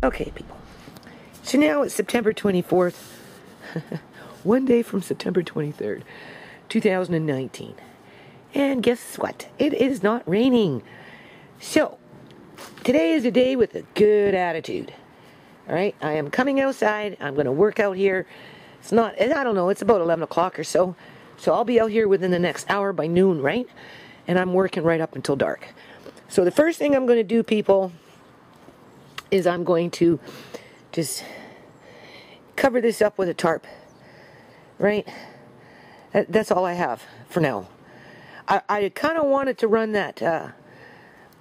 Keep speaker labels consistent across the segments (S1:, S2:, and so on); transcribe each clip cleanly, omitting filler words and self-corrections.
S1: Okay, people. So now it's September 24th. One day from September 23rd, 2019. And guess what? It is not raining. So, today is a day with a good attitude. Alright, I am coming outside. I'm going to work out here. It's not, I don't know, it's about 11 o'clock or so. So I'll be out here within the next hour by noon, right? And I'm working right up until dark. So the first thing I'm going to do, people, is I'm going to just cover this up with a tarp, right? That's all I have for now. I kind of wanted to run that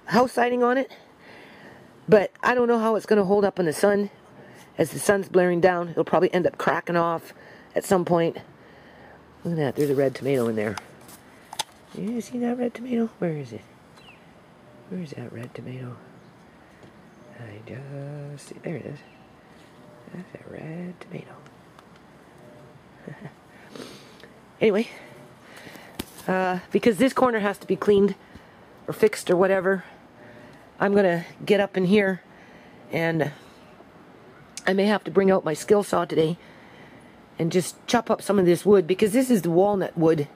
S1: house siding on it, but I don't know how it's going to hold up in the sun. As the sun's blaring down, it'll probably end up cracking off at some point. Look at that, there's a red tomato in there. You see that red tomato? Where is it? Where's that red tomato? I just see, there it is. That's a red tomato. Anyway, because this corner has to be cleaned or fixed or whatever, I'm gonna get up in here, and I may have to bring out my skill saw today and just chop up some of this wood, because this is the walnut wood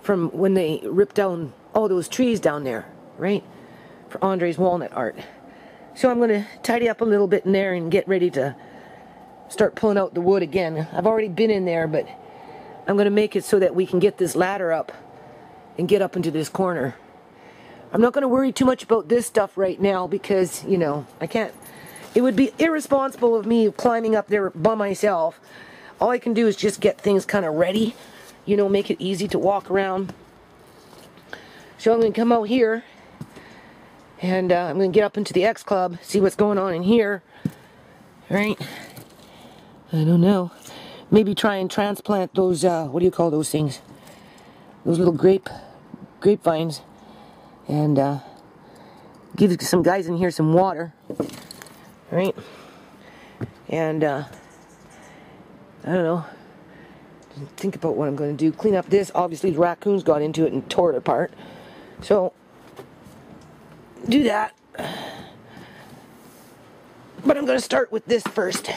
S1: from when they ripped down all those trees down there, right? For Andre's walnut art. So I'm going to tidy up a little bit in there and get ready to start pulling out the wood again. I've already been in there, but I'm going to make it so that we can get this ladder up and get up into this corner. I'm not going to worry too much about this stuff right now because, you know, I can't. It would be irresponsible of me climbing up there by myself. All I can do is just get things kind of ready, you know, make it easy to walk around. So I'm going to come out here. And I'm going to get up into the X Club, see what's going on in here. Right? I don't know. Maybe try and transplant those, what do you call those things? Those little grapevines. And give some guys in here some water. Right? And, I don't know. Think about what I'm going to do. Clean up this. Obviously, the raccoons got into it and tore it apart. So do that, but I'm going to start with this first,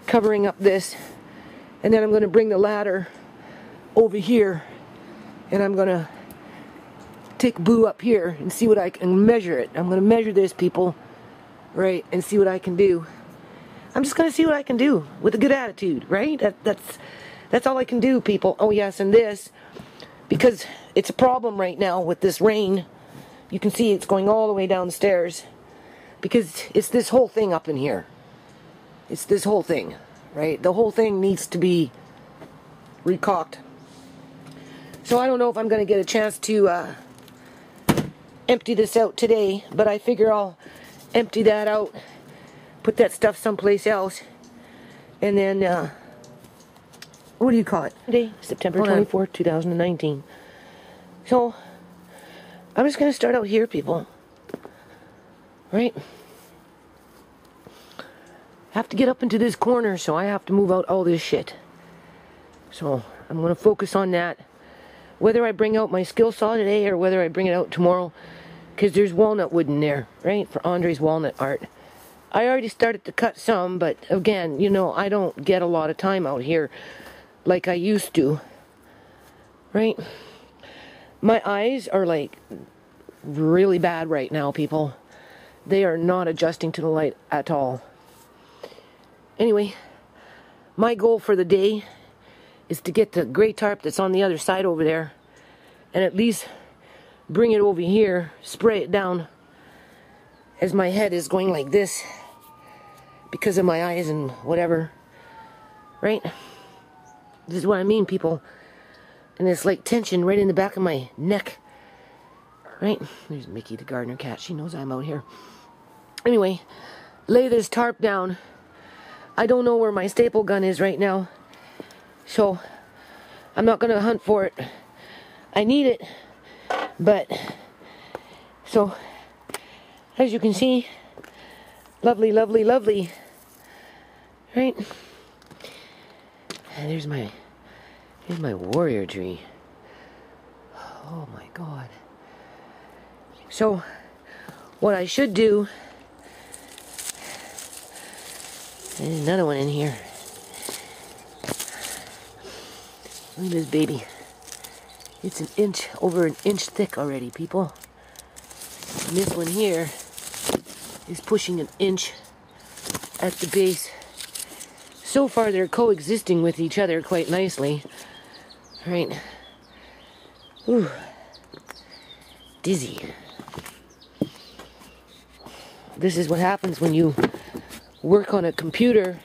S1: covering up this, and then I'm going to bring the ladder over here, and I'm going to take Boo up here and see what I can measure it. I'm going to measure this, people, right, and see what I can do. I'm just going to see what I can do with a good attitude, right? That's all I can do, people. Oh yes, and this, because it's a problem right now with this rain. You can see it's going all the way downstairs because it's this whole thing up in here. It's this whole thing, right? The whole thing needs to be recaulked. So I don't know if I'm going to get a chance to empty this out today, but I figure I'll empty that out, put that stuff someplace else, and then, what do you call it? Today, September 24th, 2019. So I'm just going to start out here, people. Right? Have to get up into this corner, so I have to move out all this shit. So I'm going to focus on that. Whether I bring out my skill saw today or whether I bring it out tomorrow, because there's walnut wood in there, right? For Andre's walnut art. I already started to cut some, but again, you know, I don't get a lot of time out here like I used to. Right? My eyes are like really bad right now, people. They are not adjusting to the light at all. Anyway, my goal for the day is to get the gray tarp that's on the other side over there and at least bring it over here, spray it down as my head is going like this because of my eyes and whatever. Right? This is what I mean, people. And it's like tension right in the back of my neck. Right? There's Mickey the gardener cat. She knows I'm out here. Anyway, lay this tarp down. I don't know where my staple gun is right now. So, I'm not going to hunt for it. I need it. But, so, as you can see, lovely, lovely, lovely. Right? And here's my warrior tree. Oh my God. So, what I should do And another one in here. Look at this baby. It's over an inch thick already, people. And this one here is pushing an inch at the base. So far they're coexisting with each other quite nicely. Right. Ooh. Dizzy. This is what happens when you work on a computer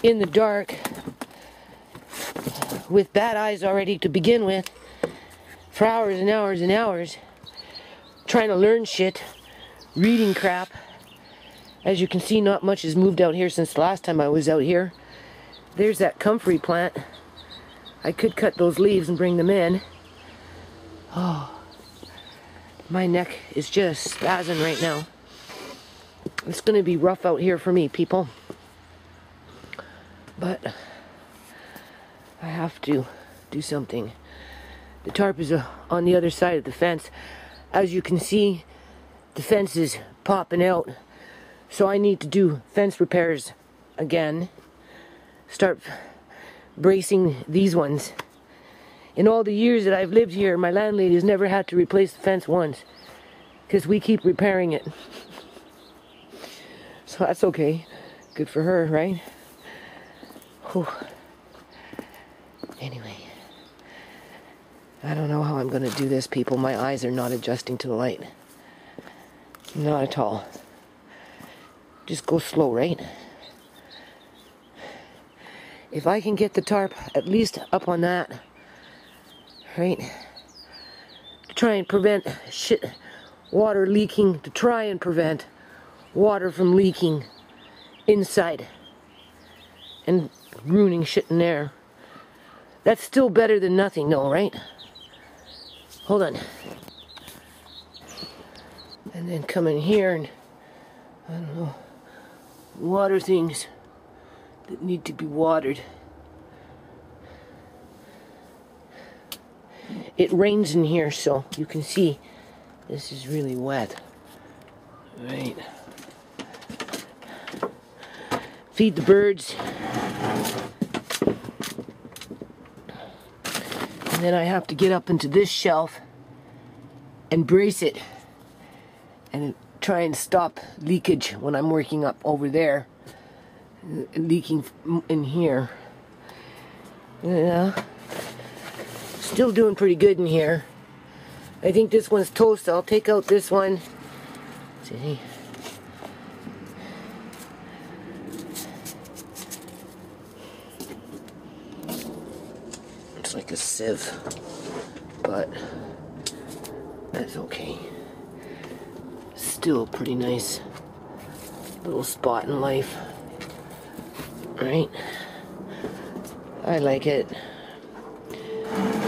S1: in the dark with bad eyes already to begin with for hours and hours and hours trying to learn shit, reading crap. As you can see, not much has moved out here since the last time I was out here. There's that comfrey plant. I could cut those leaves and bring them in. Oh, my neck is just spazzing right now. It's going to be rough out here for me, people. But I have to do something. The tarp is on the other side of the fence. As you can see, the fence is popping out. So I need to do fence repairs again. Start bracing these ones. In all the years that I've lived here, my landlady has never had to replace the fence once, because we keep repairing it. So that's okay. Good for her, right? Whew. Anyway, I don't know how I'm going to do this, people. My eyes are not adjusting to the light. Not at all. Just go slow, right? If I can get the tarp at least up on that, right? To try and prevent water leaking, to try and prevent water from leaking inside and ruining shit in there. That's still better than nothing, though, right? Hold on. And then come in here and, I don't know, water things that need to be watered. It rains in here, so you can see this is really wet. Right. Feed the birds. And then I have to get up into this shelf and brace it and try and stop leakage when I'm working up over there. Leaking in here. Yeah. Still doing pretty good in here. I think this one's toast. I'll take out this one. See? It's like a sieve, but that's okay. Still a pretty nice little spot in life. Right? I like it.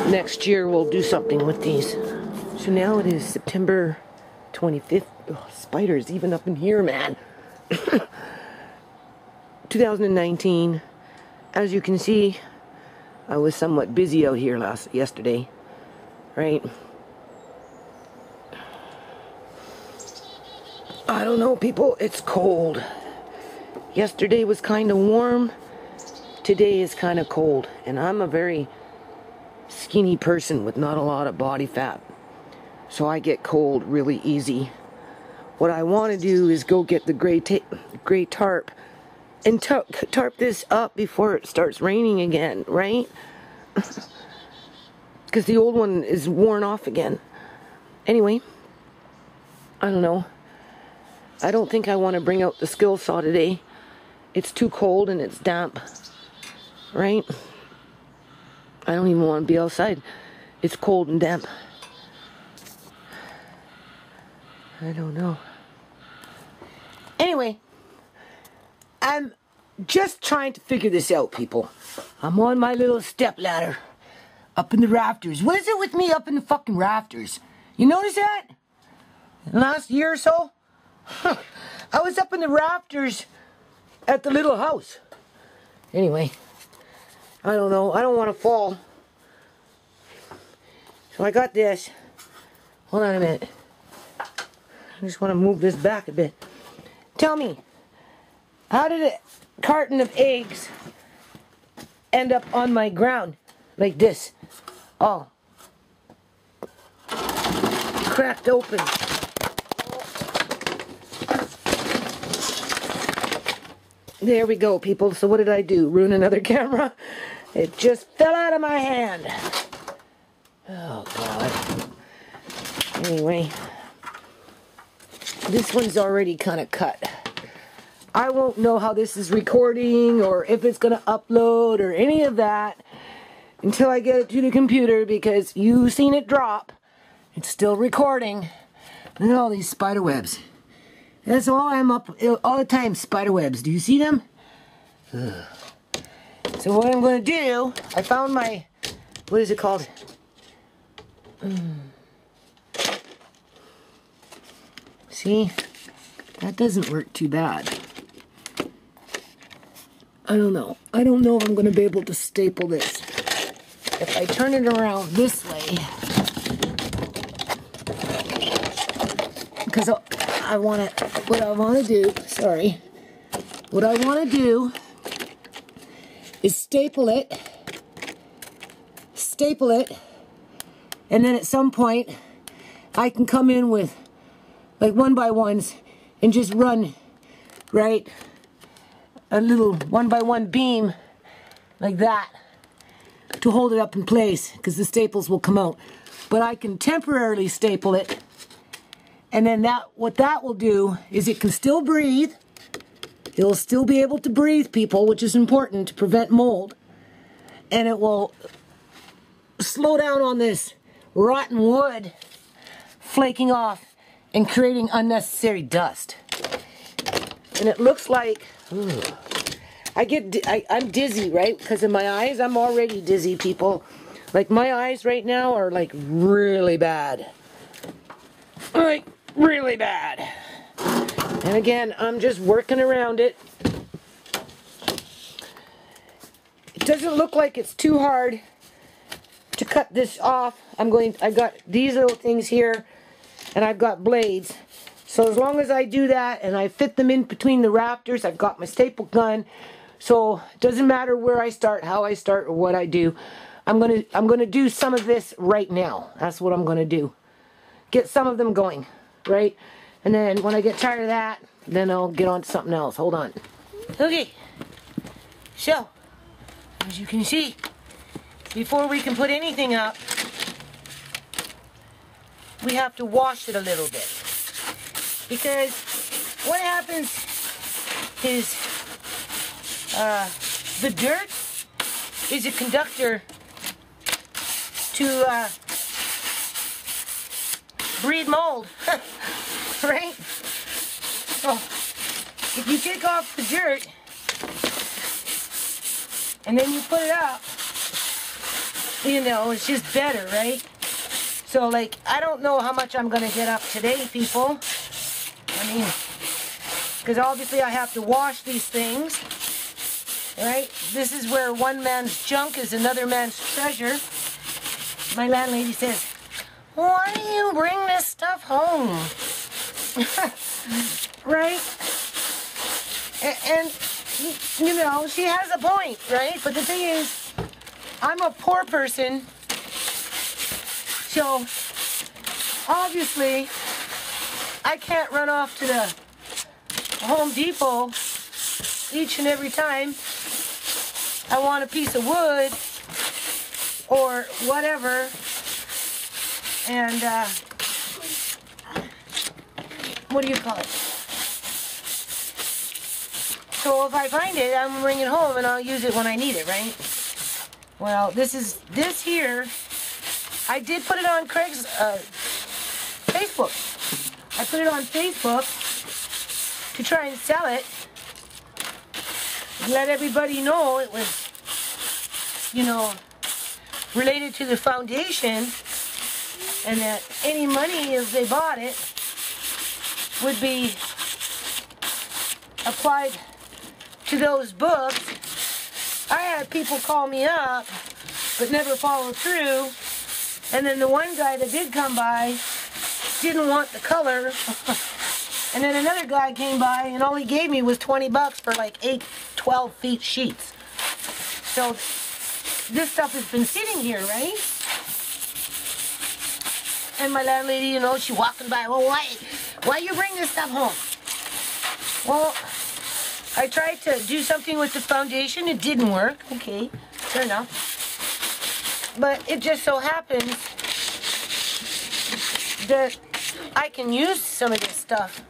S1: Next year we'll do something with these. So now it is September 25th. Oh, spiders even up in here, man. 2019. As you can see, I was somewhat busy out here yesterday. Right? I don't know, people. It's cold. Yesterday was kind of warm. Today is kind of cold. And I'm a very skinny person with not a lot of body fat. So I get cold really easy. What I want to do is go get the gray tarp and tarp this up before it starts raining again, right? Because the old one is worn off again. Anyway, I don't know. I don't think I want to bring out the skill saw today. It's too cold and it's damp, right? I don't even want to be outside. It's cold and damp. I don't know. Anyway, I'm just trying to figure this out, people. I'm on my little step ladder up in the rafters. What is it with me up in the fucking rafters? You notice that? In the last year or so? I was up in the rafters at the little house. Anyway, I don't know. I don't want to fall. So I got this. Hold on a minute. I just want to move this back a bit. Tell me, how did it carton of eggs end up on my ground like this. Oh, cracked open. There we go, people. So what did I do? Ruin another camera? It just fell out of my hand. Oh, God. Anyway, this one's already kind of cut. I won't know how this is recording or if it's going to upload or any of that until I get it to the computer, because you've seen it drop. It's still recording. Look at all these spider webs. That's all I'm up all the time, spider webs. Do you see them? Ugh. So what I'm going to do, I found my, what is it called? See? That doesn't work too bad. I don't know. I don't know if I'm going to be able to staple this. If I turn it around this way, because I want to, what I want to do, sorry, what I want to do is staple it, and then at some point I can come in with like 1x1s and just run, right, a little 1x1 beam like that to hold it up in place, because the staples will come out. But I can temporarily staple it, and then what that will do is it can still breathe. It'll still be able to breathe, people, which is important to prevent mold. And it will slow down on this rotten wood flaking off and creating unnecessary dust. And it looks like, I'm dizzy, right? Because of my eyes. I'm already dizzy, people. Like, my eyes right now are like really bad. Like, really bad. And again, I'm just working around it. It doesn't look like it's too hard to cut this off. I've got these little things here, and I've got blades. So as long as I do that and I fit them in between the rafters, I've got my staple gun. So it doesn't matter where I start, how I start, or what I do. I'm gonna do some of this right now. That's what I'm gonna do. Get some of them going, right? And then when I get tired of that, then I'll get on to something else. Hold on. Okay. So, as you can see, before we can put anything up, we have to wash it a little bit. Because what happens is the dirt is a conductor to breed mold, right? So if you take off the dirt and then you put it up, you know, it's just better, right? So, like, I don't know how much I'm going to get up today, people. I mean, because obviously I have to wash these things, right? This is where one man's junk is another man's treasure. My landlady says, why do you bring this stuff home? Right? And, you know, she has a point, right? But the thing is, I'm a poor person, so obviously I can't run off to the Home Depot each and every time I want a piece of wood or whatever, and what do you call it? So if I find it, I'm gonna bring it home and I'll use it when I need it, right? Well, this here, I did put it on Craig's Facebook. I put it on Facebook to try and sell it. Let everybody know it was, you know, related to the foundation, and that any money if they bought it would be applied to those books. I had people call me up but never follow through, and then the one guy that did come by didn't want the color And then another guy came by and all he gave me was 20 bucks for like 12 feet sheets. So this stuff has been sitting here, right? And my landlady, you know, she walking by, well, why you bring this stuff home? Well, I tried to do something with the foundation. It didn't work. Okay, fair enough. But it just so happens that I can use some of this stuff.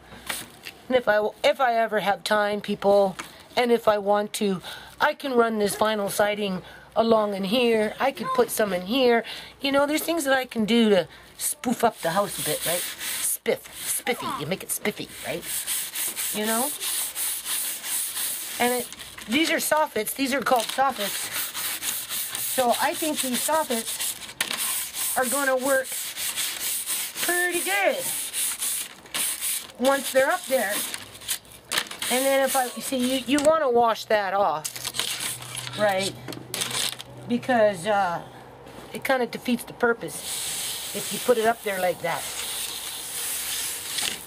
S1: And if I ever have time, people, and if I want to, I can run this vinyl siding along in here. I could put some in here. You know, there's things that I can do to spoof up the house a bit, right? Spiffy. You make it spiffy, right? You know? And these are soffits. These are called soffits. So I think these soffits are going to work pretty good once they're up there. And then if you see, you want to wash that off, right? Because it kind of defeats the purpose if you put it up there like that.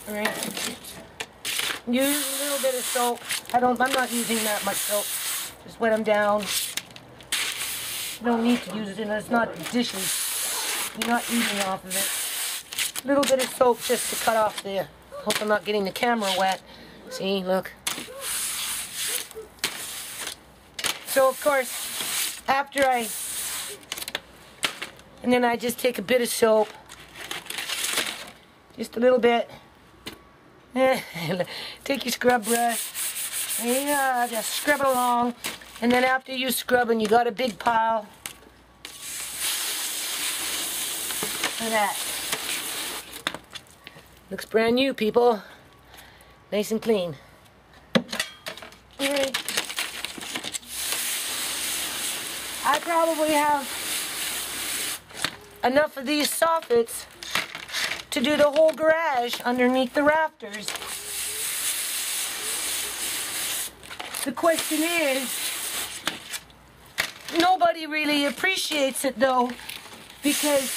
S1: All right. Use a little bit of soap. I'm not using that much soap. Just wet them down. You don't need to use it, and it's not dishes. You're not eating off of it. A little bit of soap just to cut off the. Hope I'm not getting the camera wet. See, look. So of course, after and then I just take a bit of soap, just a little bit. Take your scrub brush, and just scrub it along. And then after you scrub and you got a big pile, look at that. Looks brand new, people. Nice and clean. Alright. I probably have enough of these soffits to do the whole garage underneath the rafters. The question is, nobody really appreciates it though, because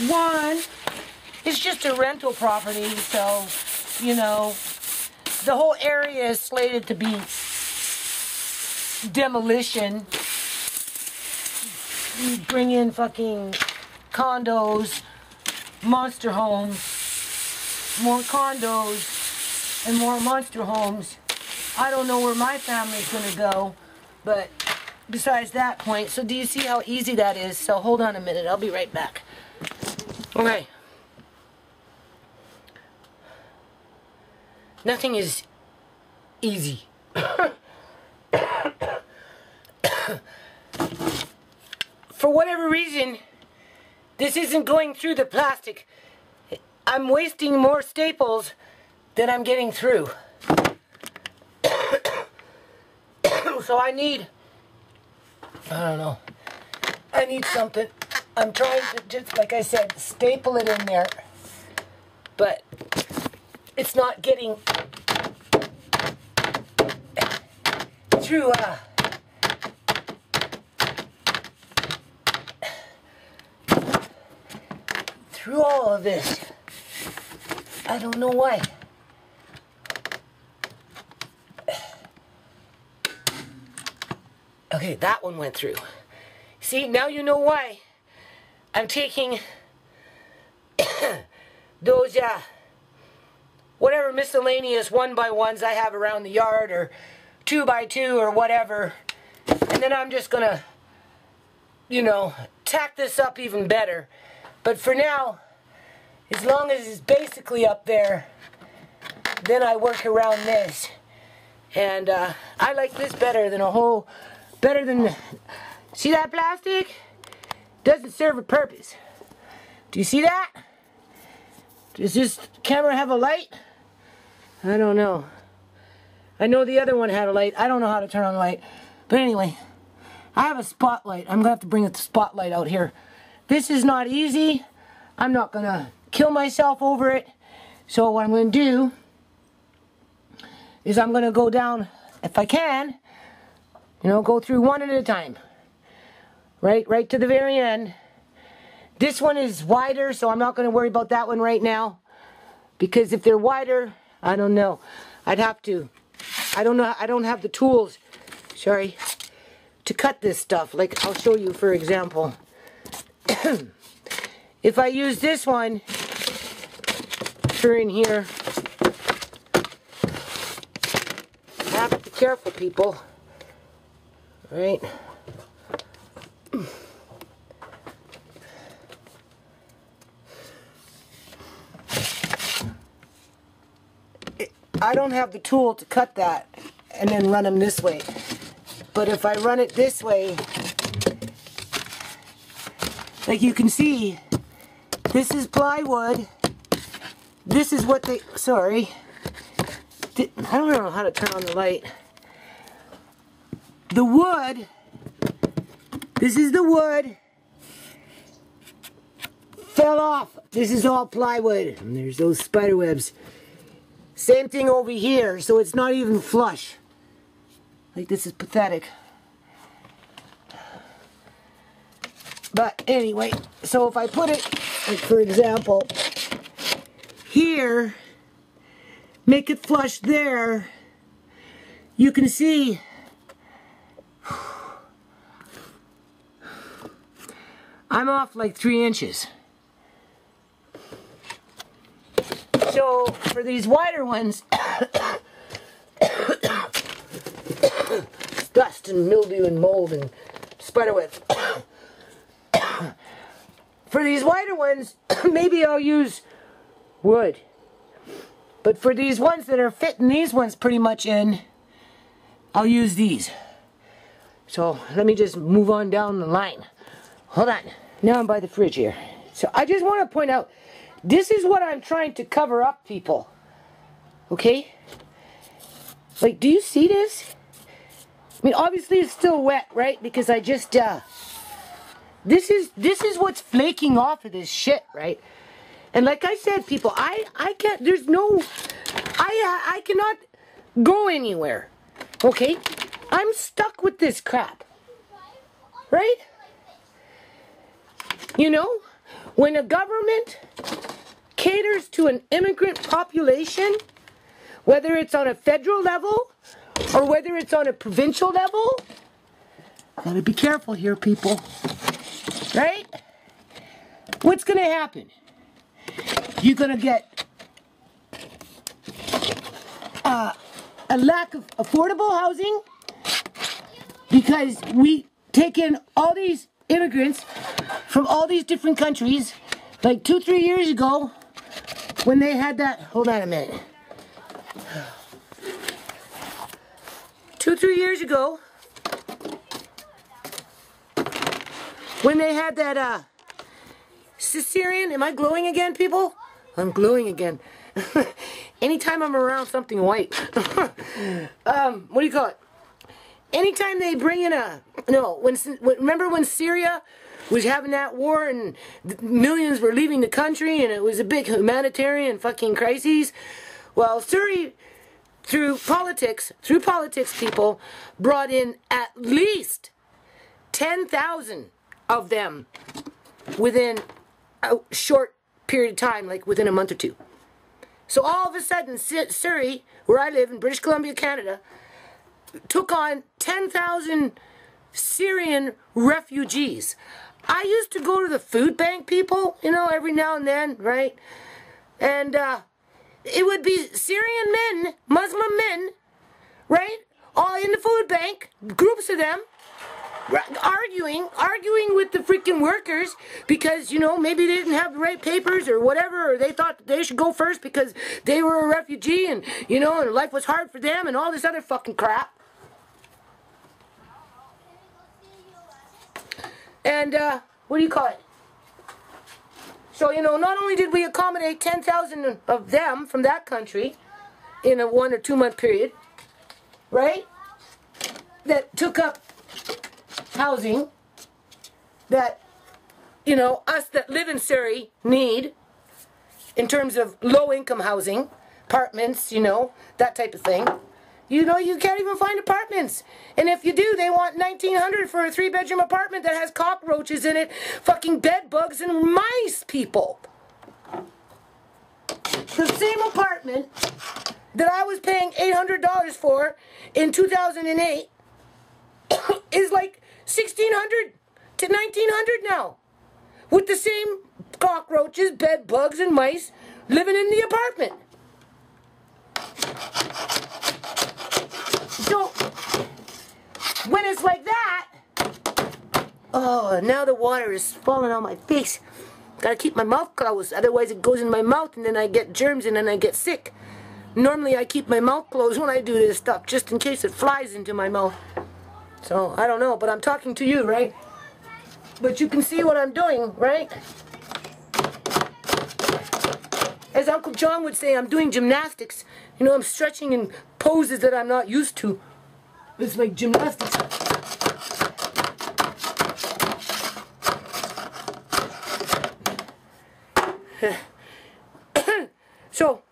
S1: one, it's just a rental property, so, you know, the whole area is slated to be demolition. You bring in fucking condos, monster homes, more condos, and more monster homes. I don't know where my family's gonna go, but besides that point, so do you see how easy that is? So hold on a minute, I'll be right back. Okay. Nothing is easy. For whatever reason, this isn't going through the plastic. I'm wasting more staples than I'm getting through. So I need, I don't know, I need something. I'm trying to just, like I said, staple it in there. But it's not getting through through all of this. I don't know why. Okay, that one went through. See, now you know why I'm taking those whatever miscellaneous 1x1s I have around the yard, or 2x2 or whatever, and then I'm just gonna, you know, tack this up even better. But for now, as long as it's basically up there, then I work around this. And I like this better than see that plastic? Doesn't serve a purpose. Do you see that? Does this camera have a light? I don't know. I know the other one had a light. I don't know how to turn on the light. But anyway, I have a spotlight. I'm going to have to bring the spotlight out here. This is not easy. I'm not going to kill myself over it. So what I'm going to do is I'm going to go down, if I can, you know, go through one at a time. Right to the very end. This one is wider, so I'm not going to worry about that one right now. Because if they're wider, I don't know. I'd have to, I don't know, I don't have the tools, sorry, to cut this stuff. Like, I'll show you, for example. If I use this one, for in here, I have to be careful, people. Right? I don't have the tool to cut that and then run them this way. But if I run it this way, like you can see, this is plywood. This is what they, sorry. I don't know how to turn on the light. The wood, this is the wood, fell off. This is all plywood. And there's those spider webs. Same thing over here, so it's not even flush. Like, this is pathetic. But anyway, so if I put it, like for example, here, make it flush there, you can see I'm off like 3 inches. So for these wider ones, dust and mildew and mold and spiderwebs. For these wider ones, maybe I'll use wood. But for these ones that are fitting these ones pretty much in, I'll use these. So let me just move on down the line. Hold on. Now I'm by the fridge here. So I just want to point out, this is what I'm trying to cover up, people. Okay? Like, do you see this? I mean, obviously it's still wet, right? Because I just, this is what's flaking off of this shit, right? And like I said, people, I can't, there's no, I cannot go anywhere. Okay? I'm stuck with this crap. Right? You know? When a government caters to an immigrant population, whether it's on a federal level or whether it's on a provincial level, gotta be careful here, people. Right? What's gonna happen? You're gonna get a lack of affordable housing because we take in all these immigrants from all these different countries. Like 2-3 years ago, when they had that, hold on a minute. 2-3 years ago, when they had that Caesarean, am I glowing again, people? I'm glowing again. Anytime I'm around something white. What do you call it? Anytime they bring in remember when Syria was having that war and millions were leaving the country and it was a big humanitarian fucking crisis? Well, Syria, through politics, people brought in at least 10,000 of them within a short period of time, like within a month or two. So all of a sudden, Surrey, where I live in British Columbia, Canada, took on 10,000 Syrian refugees. I used to go to the food bank, people, you know, every now and then, right? And it would be Syrian men, Muslim men, right? All in the food bank, groups of them, arguing with the freaking workers because, you know, maybe they didn't have the right papers or whatever, or they thought they should go first because they were a refugee and, you know, and life was hard for them and all this other fucking crap. And, what do you call it? So, you know, not only did we accommodate 10,000 of them from that country in a 1 or 2 month period, right? That took up housing that, you know, us that live in Surrey need in terms of low-income housing, apartments, you know, that type of thing. You know, you can't even find apartments. And if you do, they want $1,900 for a 3-bedroom apartment that has cockroaches in it, fucking bed bugs and mice, people. The same apartment that I was paying $800 for in 2008 is like $1,600 to $1,900 now. With the same cockroaches, bed bugs, and mice living in the apartment. So, when it's like that, oh, now the water is falling on my face. Gotta keep my mouth closed, otherwise it goes in my mouth and then I get germs and then I get sick. Normally I keep my mouth closed when I do this stuff, just in case it flies into my mouth. So, I don't know, but I'm talking to you, right? But you can see what I'm doing, right? As Uncle John would say, I'm doing gymnastics. You know, I'm stretching in poses that I'm not used to. It's like gymnastics. So,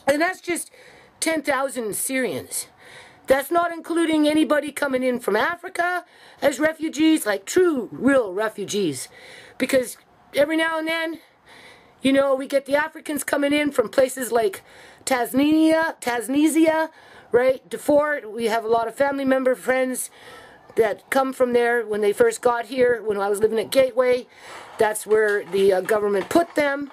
S1: and that's just 10,000 Syrians. That's not including anybody coming in from Africa as refugees, like true, real refugees. Because every now and then, you know, we get the Africans coming in from places like Tanzania, right? Darfur. We have a lot of family member friends that come from there when they first got here, when I was living at Gateway. That's where the government put them.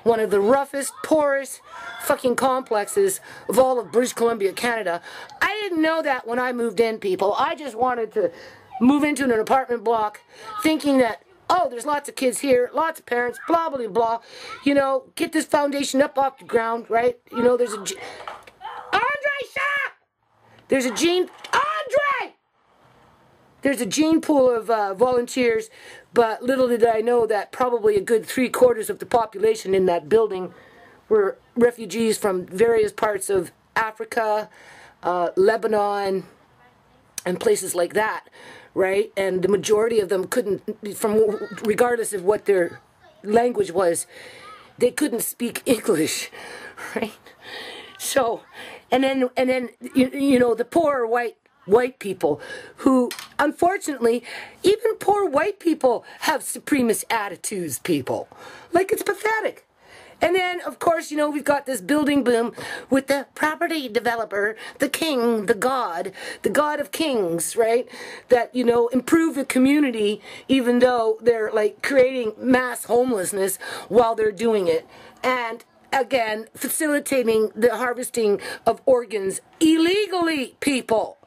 S1: One of the roughest, poorest fucking complexes of all of British Columbia, Canada. I didn't know that when I moved in, people. I just wanted to move into an apartment block thinking that, oh, there's lots of kids here, lots of parents, blah, blah, blah. You know, get this foundation up off the ground, right? You know, there's a... Andre, stop! There's a gene... Andre! There's a gene pool of volunteers, but little did I know that probably a good 3/4 of the population in that building were refugees from various parts of Africa, Lebanon, and places like that, right? And the majority of them couldn't, regardless of what their language was, they couldn't speak English, right? So, and then you know, the poor white people who, unfortunately, even poor white people have supremacist attitudes, people. Like, it's pathetic. And then, of course, you know, we've got this building boom with the property developer, the king, the god of kings, right? That, you know, improve the community even though they're, like, creating mass homelessness while they're doing it. And, again, facilitating the harvesting of organs illegally, people.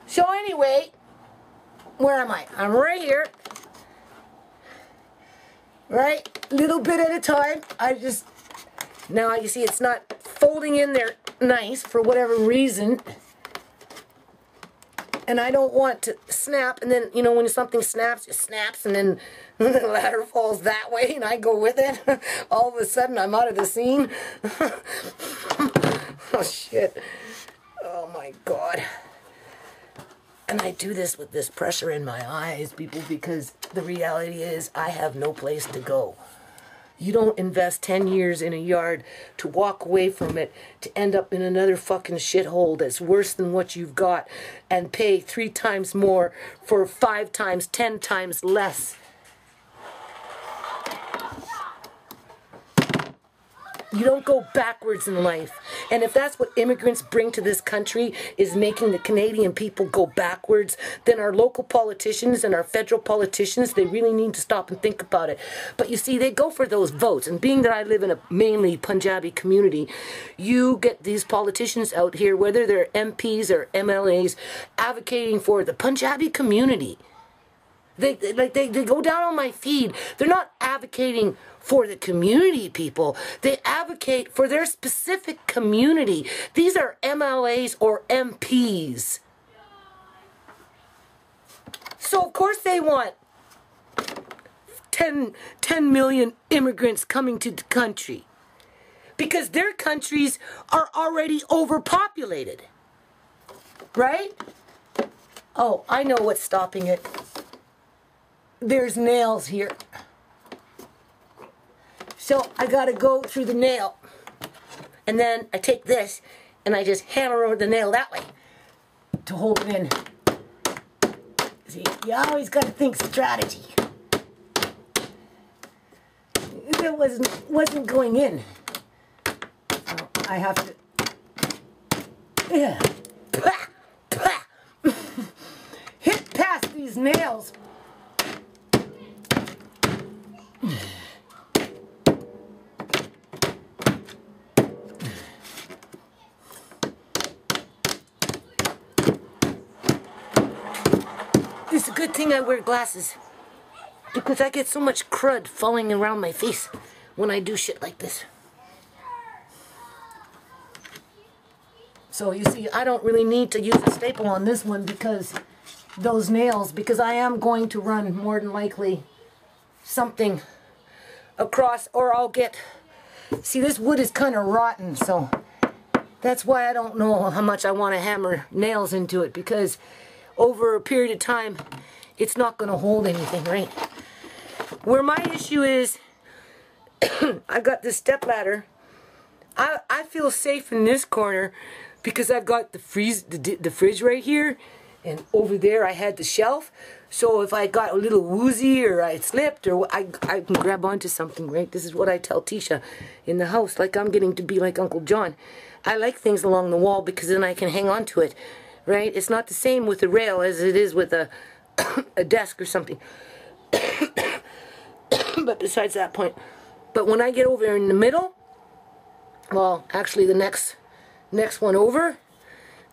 S1: So anyway, where am I? I'm right here. Right? Little bit at a time. Now you see it's not folding in there nice for whatever reason. And I don't want to snap, and then, you know, when something snaps, it snaps, and then the ladder falls that way, and I go with it. All of a sudden, I'm out of the scene. Oh, shit. Oh, my God. And I do this with this pressure in my eyes, people, because the reality is I have no place to go. You don't invest 10 years in a yard to walk away from it to end up in another fucking shithole that's worse than what you've got and pay 3 times more for 5 times, 10 times less. You don't go backwards in life. And if that's what immigrants bring to this country, is making the Canadian people go backwards, then our local politicians and our federal politicians, they really need to stop and think about it. But you see, they go for those votes. And being that I live in a mainly Punjabi community, you get these politicians out here, whether they're MPs or MLAs, advocating for the Punjabi community. They go down on my feed. They're not advocating for the community, people. They advocate for their specific community. These are MLAs or MPs. So of course they want 10 million immigrants coming to the country. Because their countries are already overpopulated. Right? Oh, I know what's stopping it. There's nails here. So I gotta go through the nail. And then I take this and I just hammer over the nail that way to hold it in. See, you always gotta think strategy. still wasn't going in. So I have to, yeah, hit past these nails. It's a good thing I wear glasses, because I get so much crud falling around my face when I do shit like this. So you see, I don't really need to use a staple on this one because those nails, because I am going to run more than likely something across, or I'll get, see, this wood is kind of rotten, so that's why I don't know how much I want to hammer nails into it, because over a period of time, it's not going to hold anything, right? Where my issue is, I've got this step ladder. I feel safe in this corner because I've got the fridge right here, and over there I had the shelf. So if I got a little woozy or I slipped, or I can grab onto something, right? This is what I tell Tisha in the house, like I'm getting to be like Uncle John. I like things along the wall because then I can hang on to it. Right? It's not the same with a rail as it is with a a desk or something. But besides that point, but when I get over in the middle, well, actually the next one over,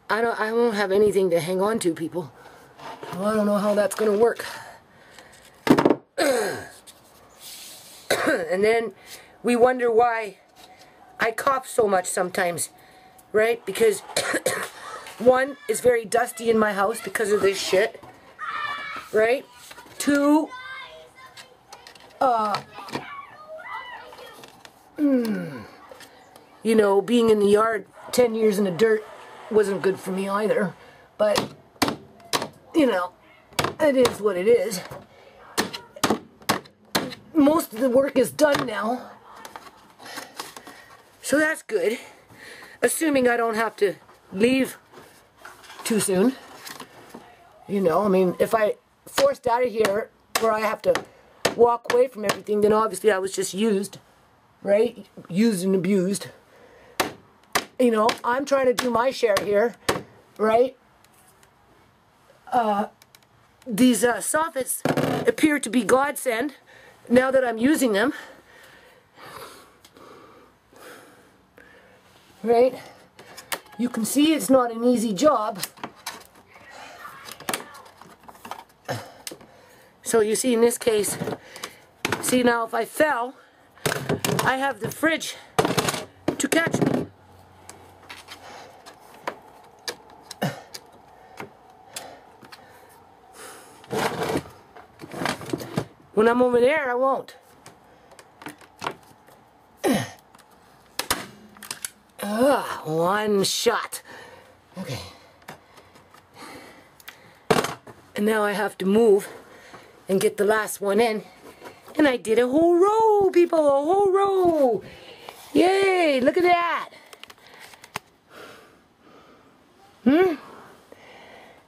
S1: I won't have anything to hang on to, people. Well, I don't know how that's going to work. And then we wonder why I cough so much sometimes, right? Because one, it's very dusty in my house because of this shit, right? Two, you know, being in the yard 10 years in the dirt wasn't good for me either. But, you know, it is what it is. Most of the work is done now. So that's good. Assuming I don't have to leave too soon. You know, I mean, if I forced out of here where I have to walk away from everything, then obviously I was just used, right? Used and abused. You know, I'm trying to do my share here, right? These soffits appear to be godsend now that I'm using them, right? You can see it's not an easy job. So you see in this case, see now if I fell, I have the fridge to catch me. When I'm over there, I won't. One shot. Okay. And now I have to move and get the last one in. And I did a whole row, people, a whole row. Yay, look at that.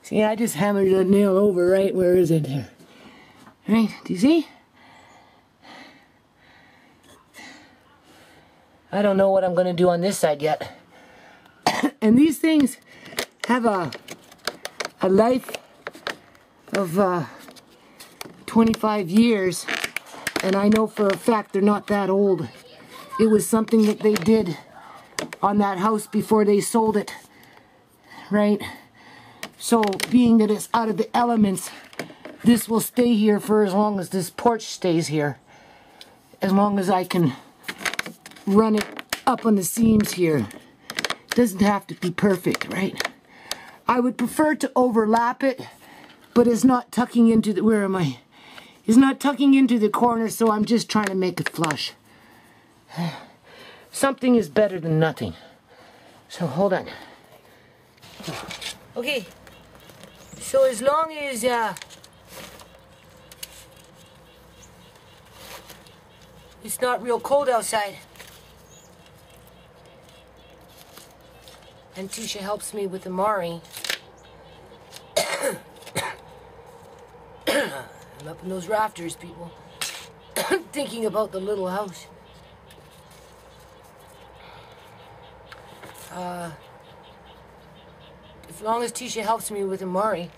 S1: See, I just hammered that nail over, right? Where is it here? Right, do you see? I don't know what I'm going to do on this side yet. And these things have a life of 25 years. And I know for a fact they're not that old. It was something that they did on that house before they sold it. Right? So, being that it's out of the elements, this will stay here for as long as this porch stays here. As long as I can run it up on the seams here. It doesn't have to be perfect, right? I would prefer to overlap it, but it's not tucking into the, where am I? It's not tucking into the corner, so I'm just trying to make it flush. Something is better than nothing. So hold on. Okay. So as long as it's not real cold outside, and Tisha helps me with the Mari, I'm up in those rafters, people. Thinking about the little house. as long as Tisha helps me with Amari,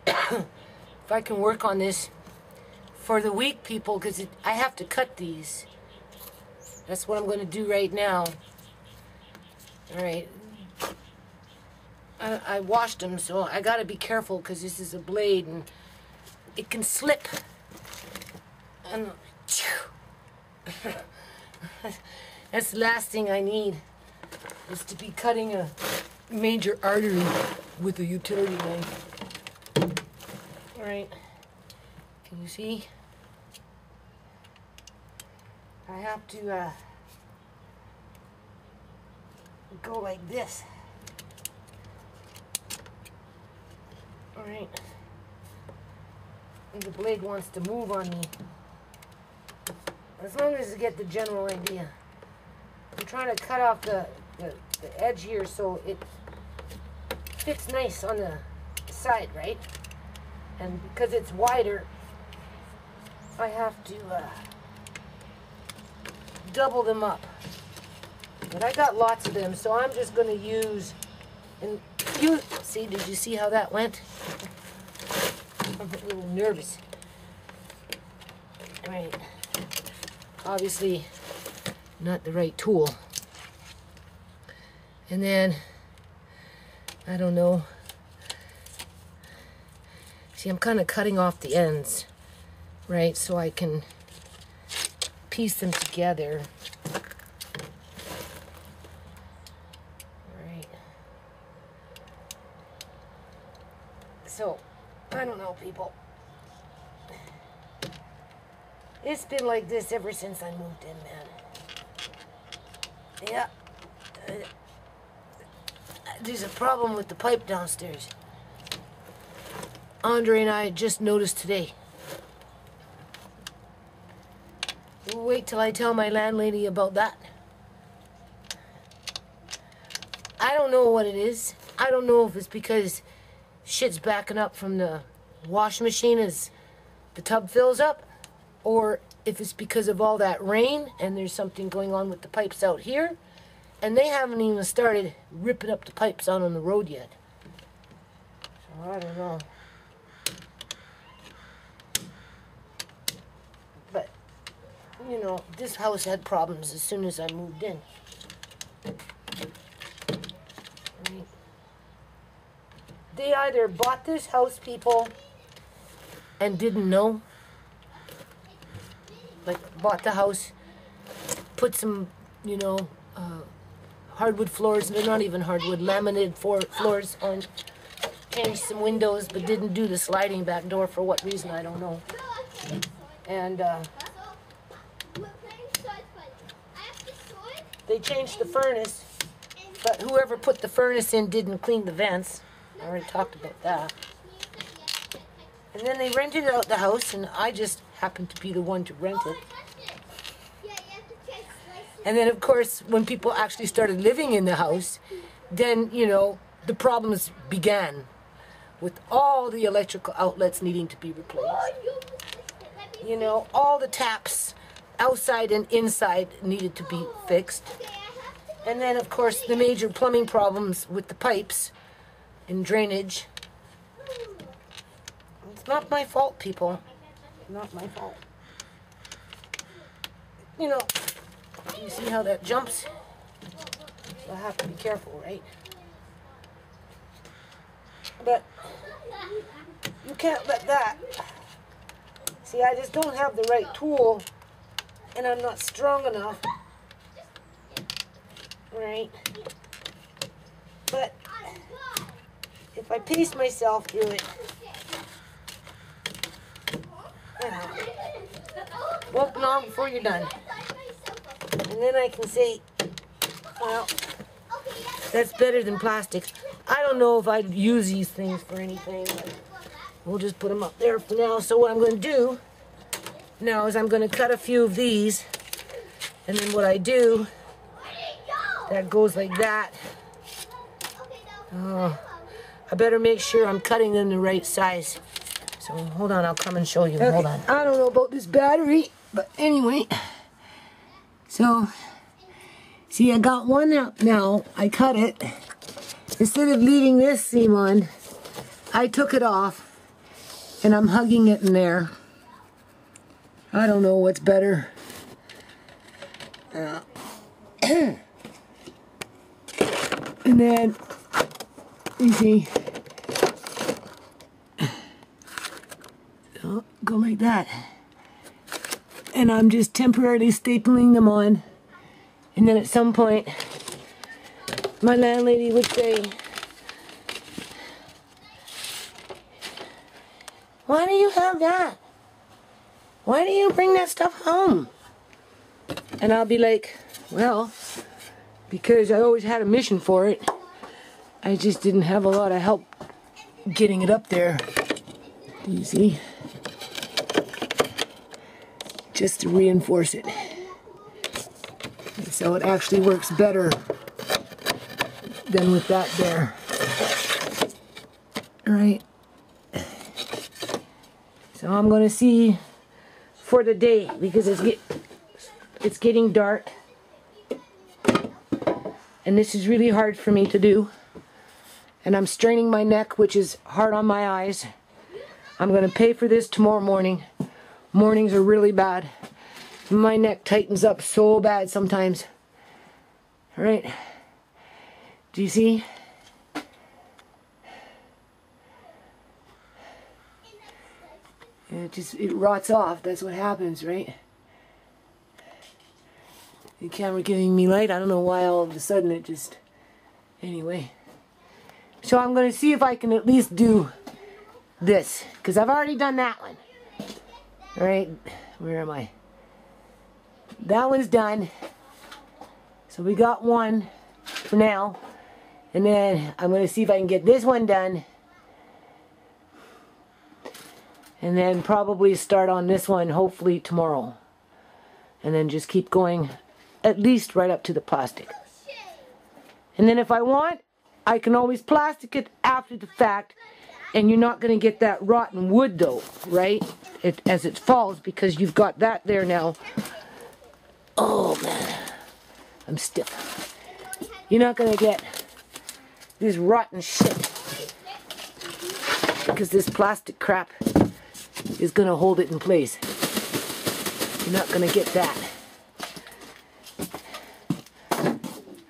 S1: if I can work on this for the week, people, because I have to cut these. That's what I'm going to do right now. Alright. I washed them, so I got to be careful because this is a blade and it can slip. And that's the last thing I need, is to be cutting a major artery with a utility knife. Alright. Can you see? I have to go like this. Alright. And the blade wants to move on me. As long as I get the general idea. I'm trying to cut off the edge here so it fits nice on the side, right? And because it's wider, I have to double them up. But I got lots of them, so I'm just going to use, and you see, did you see how that went? I'm a little nervous. Right. Obviously not the right tool. And then I don't know. See, I'm kind of cutting off the ends, right, so I can piece them together. Right. So, I don't know, people. It's been like this ever since I moved in, man. Yeah. There's a problem with the pipe downstairs. Andre and I just noticed today. We'll wait till I tell my landlady about that. I don't know what it is. I don't know if it's because shit's backing up from the wash machine as the tub fills up, or if it's because of all that rain and there's something going on with the pipes out here, and they haven't even started ripping up the pipes out on the road yet. So I don't know. But, you know, this house had problems as soon as I moved in. Right. They either bought this house, people, and didn't know. Like, bought the house, put some, you know, hardwood floors, they're not even hardwood, laminated floors on, changed some windows, but didn't do the sliding back door for what reason, I don't know. And, they changed the furnace, but whoever put the furnace in didn't clean the vents. I already talked about that. And then they rented out the house, and I just happened to be the one to rent it. And then, of course, when people actually started living in the house, then, you know, the problems began with all the electrical outlets needing to be replaced. You know, all the taps outside and inside needed to be fixed. And then, of course, the major plumbing problems with the pipes and drainage. It's not my fault, people. Not my fault. You know, you see how that jumps? So I have to be careful, right? But you can't let that. See, I just don't have the right tool, and I'm not strong enough. Right? But if I pace myself through it, won't be long before you're done. And then I can say, well, that's better than plastics. I don't know if I'd use these things for anything, but we'll just put them up there for now. So what I'm going to do now is I'm going to cut a few of these, and then what I do, that goes like that. Oh, I better make sure I'm cutting them the right size. So hold on, I'll come and show you. Okay. Hold on. I don't know about this battery, but anyway. So, see See, I got one up now. I cut it. Instead of leaving this seam on, I took it off and I'm hugging it in there. I don't know what's better. And then, you see, so go like that. And I'm just temporarily stapling them on. And then at some point, my landlady would say, "Why do you have that? Why do you bring that stuff home?" And I'll be like, "Well, because I always had a mission for it. I just didn't have a lot of help getting it up there." Do you see? Just to reinforce it. And so it actually works better than with that there. Alright. So I'm going to see for the day because it's getting dark. And this is really hard for me to do. And I'm straining my neck, which is hard on my eyes. I'm going to pay for this tomorrow morning. Mornings are really bad. My neck tightens up so bad sometimes. Alright. Do you see? It rots off. That's what happens, right? The camera giving me light. I don't know why all of a sudden it just... Anyway. So I'm going to see if I can at least do this. Because I've already done that one. Alright. Where am I? That one's done. So we got one for now. And then I'm going to see if I can get this one done. And then probably start on this one hopefully tomorrow. And then just keep going at least right up to the plastic. And then if I want, I can always plastic it after the fact. And you're not going to get that rotten wood though, right? As it falls because you've got that there now. Oh man, I'm stiff. You're not going to get this rotten shit. Because this plastic crap is going to hold it in place. You're not going to get that.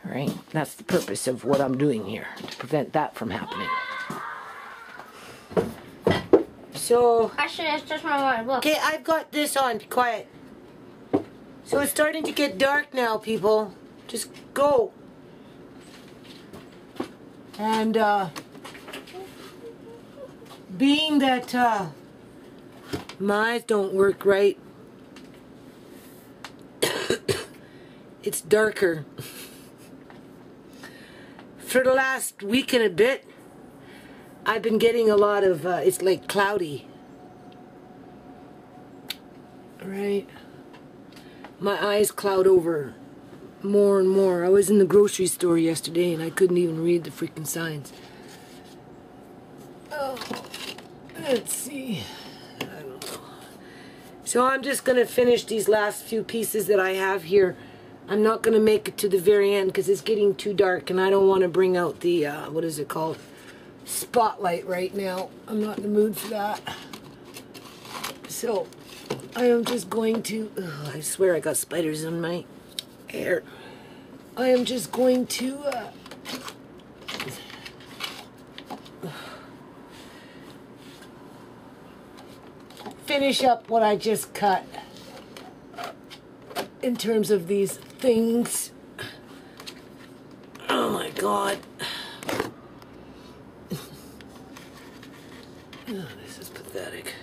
S1: Alright, that's the purpose of what I'm doing here, to prevent that from happening. So...
S2: Actually, it's just my look.
S1: Okay, I've got this on. Be quiet. So it's starting to get dark now, people. Just go. And, being that, my eyes don't work right, it's darker. For the last week and a bit, I've been getting a lot of, it's like cloudy. Right? My eyes cloud over more and more. I was in the grocery store yesterday and I couldn't even read the freaking signs. Oh, let's see. I don't know. So I'm just going to finish these last few pieces that I have here. I'm not going to make it to the very end because it's getting too dark and I don't want to bring out the, what is it called? Spotlight right now. I'm not in the mood for that. So, I am just going to, I swear I got spiders in my hair. I am just going to, finish up what I just cut in terms of these things. Oh my God. Oh, this is pathetic.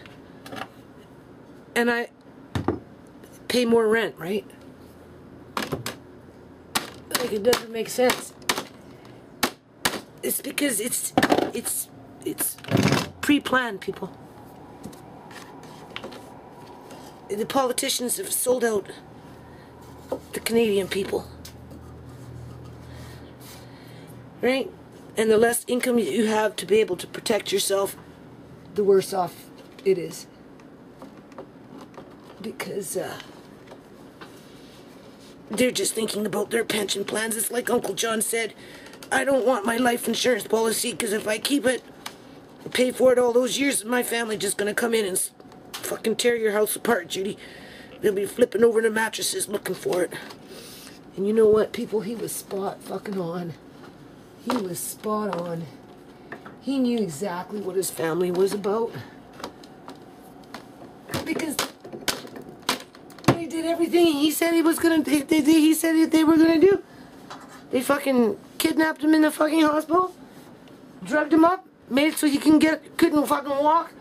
S1: And I pay more rent, right? Like, it doesn't make sense. It's because it's pre-planned, people. The politicians have sold out the Canadian people. Right? And the less income you have to be able to protect yourself, the worse off it is. Because they're just thinking about their pension plans. It's like Uncle John said, I don't want my life insurance policy, because if I keep it, pay for it all those years, my family just gonna come in and fucking tear your house apart, Judy. They'll be flipping over the mattresses looking for it. And you know what, people? He was spot fucking on. He was spot on. He knew exactly what his family was about. Because they did everything he said he was gonna. He said they were gonna do. They fucking kidnapped him in the fucking hospital, drugged him up, made it so he couldn't fucking walk,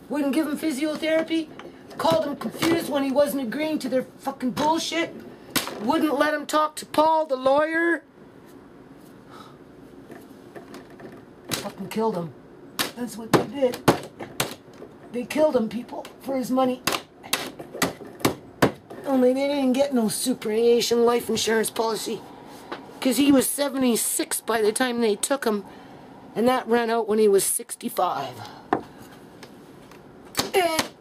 S1: wouldn't give him physiotherapy, called him confused when he wasn't agreeing to their fucking bullshit, wouldn't let him talk to Paul, the lawyer. Fucking killed him. That's what they did. They killed him, people, for his money. Only they didn't get no superannuation life insurance policy, because he was 76 by the time they took him, and that ran out when he was 65. And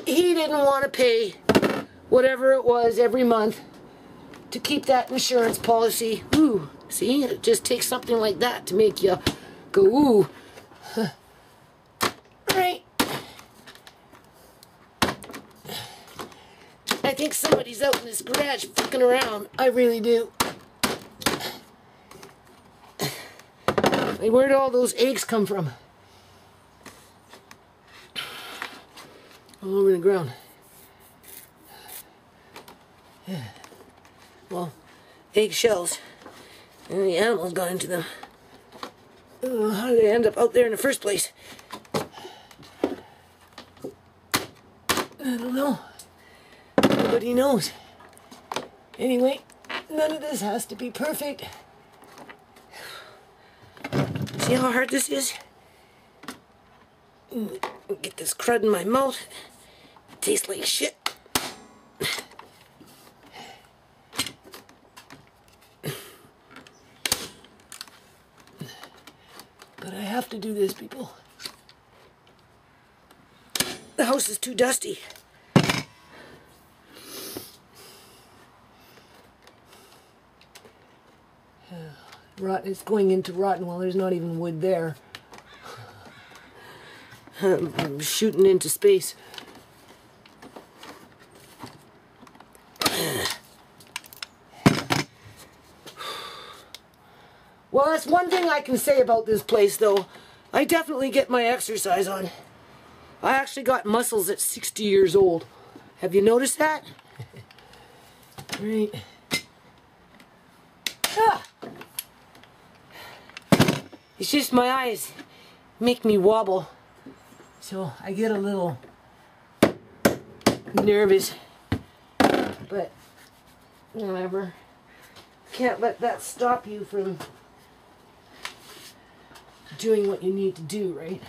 S1: he didn't want to pay whatever it was every month to keep that insurance policy. Ooh, see, it just takes something like that to make you go, ooh. Right. I think somebody's out in this garage fucking around. I really do. Like, where'd all those eggs come from? All over the ground. Yeah. Well, eggshells. And the animals got into them. How did they end up out there in the first place? I don't know. Nobody knows. Anyway, none of this has to be perfect. See how hard this is? Get this crud in my mouth. It tastes like shit. But I have to do this, people. The house is too dusty. It's going into rotten while there's not even wood there. I'm shooting into space. Well, that's one thing I can say about this place, though. I definitely get my exercise on. I actually got muscles at 60 years old. Have you noticed that? Right. Ah. It's just my eyes make me wobble. So I get a little nervous. But whatever. Can't let that stop you from doing what you need to do, right?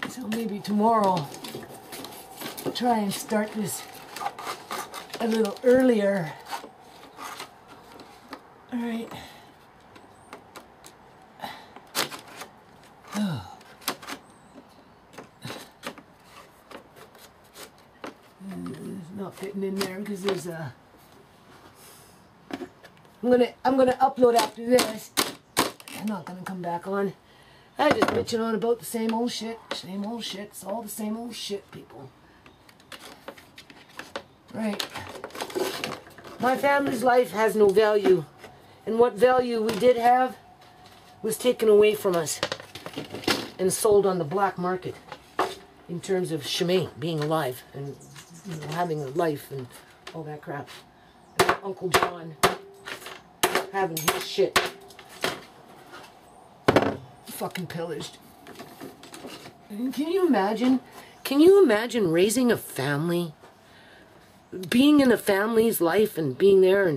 S1: So maybe tomorrow I'll try and start this a little earlier. All right. Oh. It's not fitting in there because there's a. I'm gonna upload after this. I'm not gonna come back on. I just bitching on about the same old shit. Same old shit. It's all the same old shit, people. Right. My family's life has no value. And what value we did have was taken away from us and sold on the black market in terms of Shemay being alive and, you know, having a life and all that crap. And Uncle John having his shit fucking pillaged. And can you imagine? Can you imagine raising a family? Being in a family's life and being there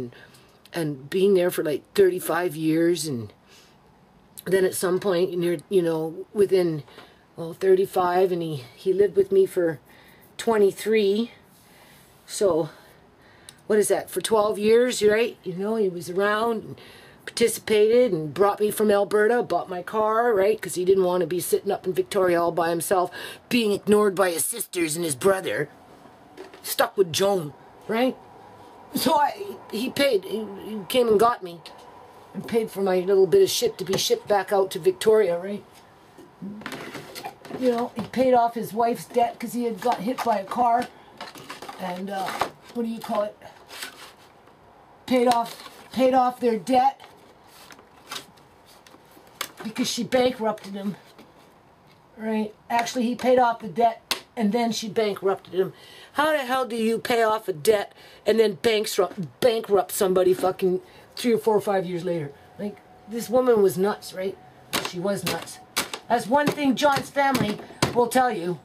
S1: and being there for like 35 years, and then at some point you're, you know, within, well, 35, and he lived with me for 23. So what is that, for 12 years, right? You know, he was around and participated and brought me from Alberta, bought my car, right? Because he didn't want to be sitting up in Victoria all by himself, being ignored by his sisters and his brother. stuck with Joan, right? So he paid. He came and got me and paid for my little bit of shit to be shipped back out to Victoria, right? You know, he paid off his wife's debt because he had got hit by a car. And, what do you call it? Paid off their debt because she bankrupted him, right? Actually, he paid off the debt and then she bankrupted him. How the hell do you pay off a debt and then bankrupt somebody fucking 3 or 4 or 5 years later? Like, this woman was nuts, right? She was nuts. That's one thing John's family will tell you.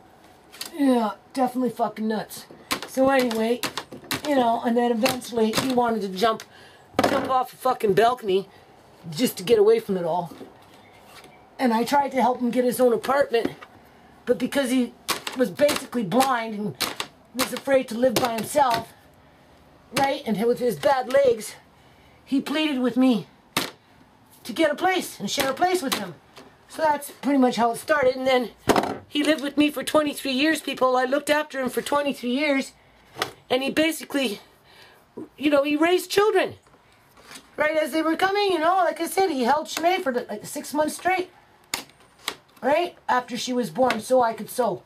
S1: Yeah, definitely fucking nuts. So anyway, you know, and then eventually he wanted to jump off a fucking balcony just to get away from it all. And I tried to help him get his own apartment, but because he was basically blind and was afraid to live by himself, right, and with his bad legs, he pleaded with me to get a place and share a place with him. So that's pretty much how it started. And then he lived with me for 23 years, people. I looked after him for 23 years. And he basically, you know, he raised children. Right as they were coming, you know, like I said, he held Sinead for like 6 months straight. Right? After she was born, so I could sew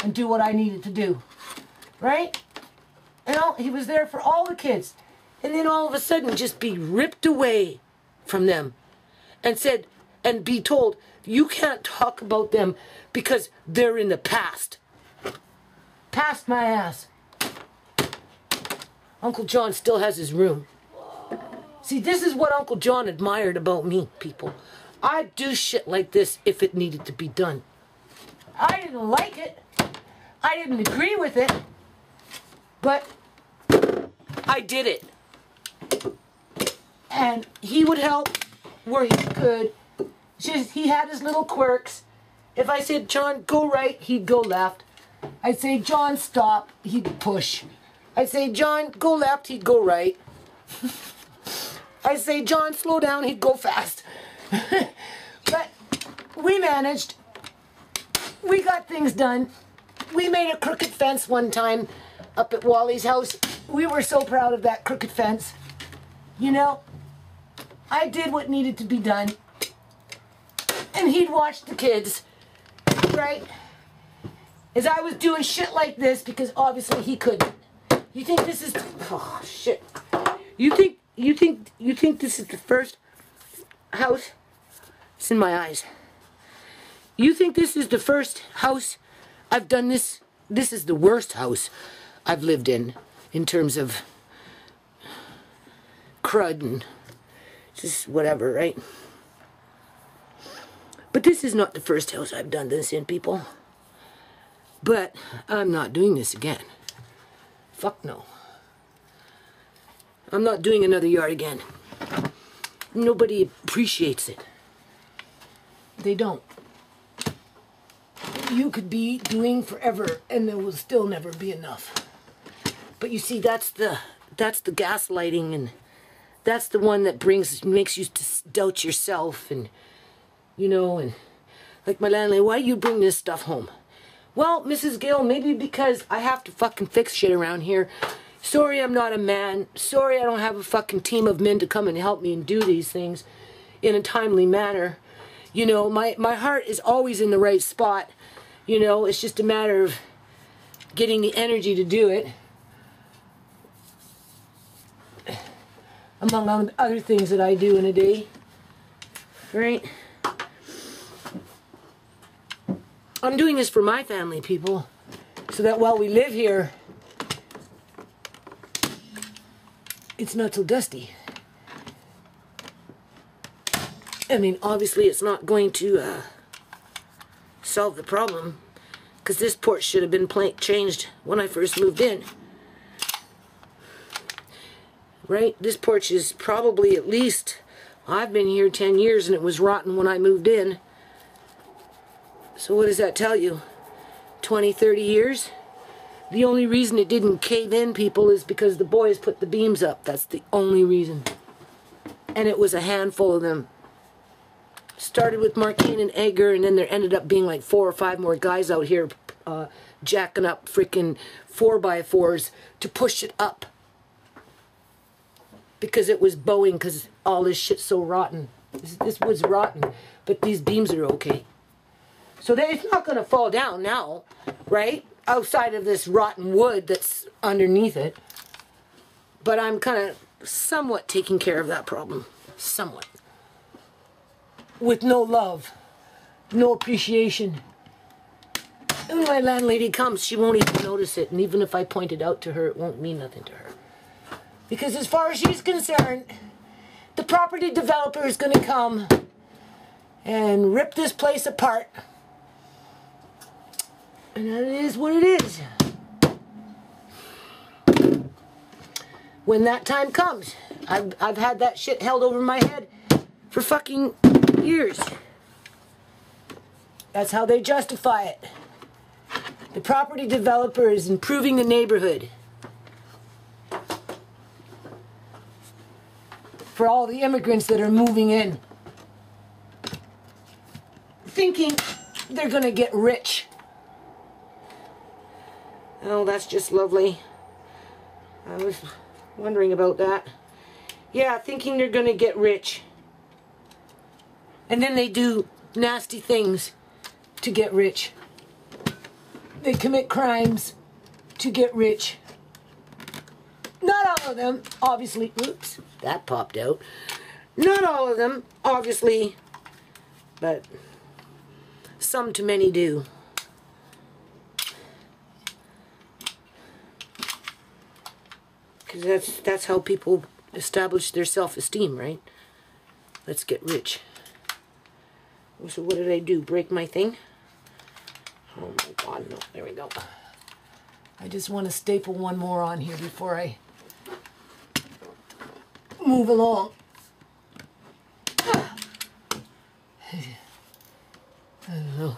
S1: and do what I needed to do. Right? You know, he was there for all the kids. And then all of a sudden just be ripped away from them. And said, and be told, you can't talk about them because they're in the past. Past my ass. Uncle John still has his room. See, this is what Uncle John admired about me, people. I'd do shit like this if it needed to be done. I didn't like it. I didn't agree with it. But I did it. And he would help where he could. Just, he had his little quirks. If I said, John, go right, he'd go left. I'd say, John, stop, he'd push. I'd say, John, go left, he'd go right. I'd say, John, slow down, he'd go fast. But we managed. We got things done. We made a crooked fence one time up at Wally's house. We were so proud of that crooked fence. You know, I did what needed to be done. And he'd watch the kids, right? As I was doing shit like this, because obviously he couldn't. You think this is, oh shit. You think this is the first house? It's in my eyes. You think this is the first house I've done this? This is the worst house I've lived in terms of crud and just whatever, right? But this is not the first house I've done this in, people. But I'm not doing this again. Fuck no. I'm not doing another yard again. Nobody appreciates it. They don't. You could be doing forever and there will still never be enough. But you see, that's the gaslighting, and that's the one that makes you to doubt yourself, and you know, and like my landlady, why do you bring this stuff home? Well, Mrs. Gill, maybe because I have to fucking fix shit around here. Sorry I'm not a man. Sorry I don't have a fucking team of men to come and help me and do these things in a timely manner. You know, my heart is always in the right spot. You know, it's just a matter of getting the energy to do it. Among other things that I do in a day. Right? I'm doing this for my family, people, so that while we live here, it's not so dusty. I mean, obviously it's not going to solve the problem, because this porch should have been changed when I first moved in. Right? This porch is probably at least, I've been here 10 years and it was rotten when I moved in. So what does that tell you? 20, 30 years? The only reason it didn't cave in, people, is because the boys put the beams up. That's the only reason. And it was a handful of them. Started with Martine and Edgar, and then there ended up being like 4 or 5 more guys out here jacking up freaking 4x4s to push it up. Because it was bowing, because all this shit's so rotten. This wood's rotten, but these beams are okay. So it's not going to fall down now, right? Outside of this rotten wood that's underneath it. But I'm kind of somewhat taking care of that problem. Somewhat. With no love. No appreciation. And when my landlady comes, she won't even notice it. And even if I point it out to her, it won't mean nothing to her. Because as far as she's concerned, the property developer is going to come and rip this place apart. And that is what it is. When that time comes, I've had that shit held over my head for fucking years. That's how they justify it. The property developer is improving the neighborhood. For all the immigrants that are moving in. Thinking they're gonna get rich. Oh, that's just lovely. I was wondering about that. Yeah, thinking they're gonna get rich. And then they do nasty things to get rich. They commit crimes to get rich. Not all of them, obviously. Oops, that popped out. Not all of them, obviously, but some to many do. Because that's how people establish their self-esteem, right? Let's get rich. So what did I do? Break my thing? Oh my God, no. There we go. I just want to staple one more on here before I move along. I don't know.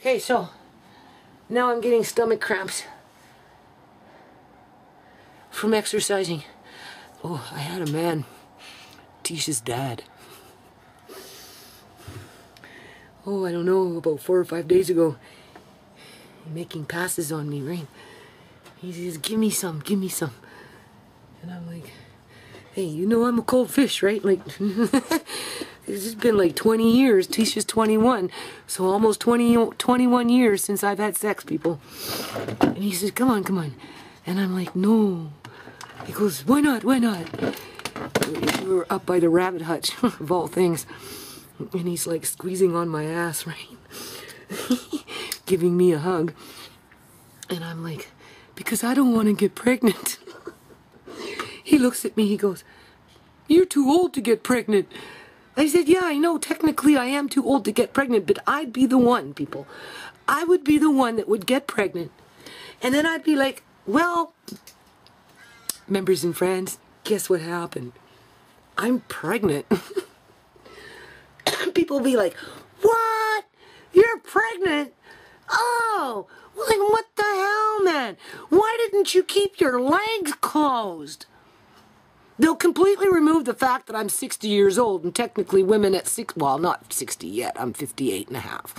S1: Okay, so now I'm getting stomach cramps from exercising. Oh, I had a man, Tisha's dad. Oh, I don't know, about 4 or 5 days ago, making passes on me, right? He says, give me some, give me some. And I'm like, hey, you know I'm a cold fish, right? Like, this has been like 20 years. Tisha's 21. So almost 21 years since I've had sex, people. And he says, come on, come on. And I'm like, no. He goes, why not, why not? We were up by the rabbit hutch, of all things. And he's like squeezing on my ass, right? Giving me a hug. And I'm like, because I don't want to get pregnant. He looks at me, he goes, you're too old to get pregnant. I said, yeah, I know, technically I am too old to get pregnant, but I'd be the one, people. I would be the one that would get pregnant. And then I'd be like, well, members and friends, guess what happened? I'm pregnant. People be like, what? You're pregnant? Oh, well, then what the hell, man? Why didn't you keep your legs closed? They'll completely remove the fact that I'm 60 years old, and technically women at well, not 60 yet, I'm 58 and a half,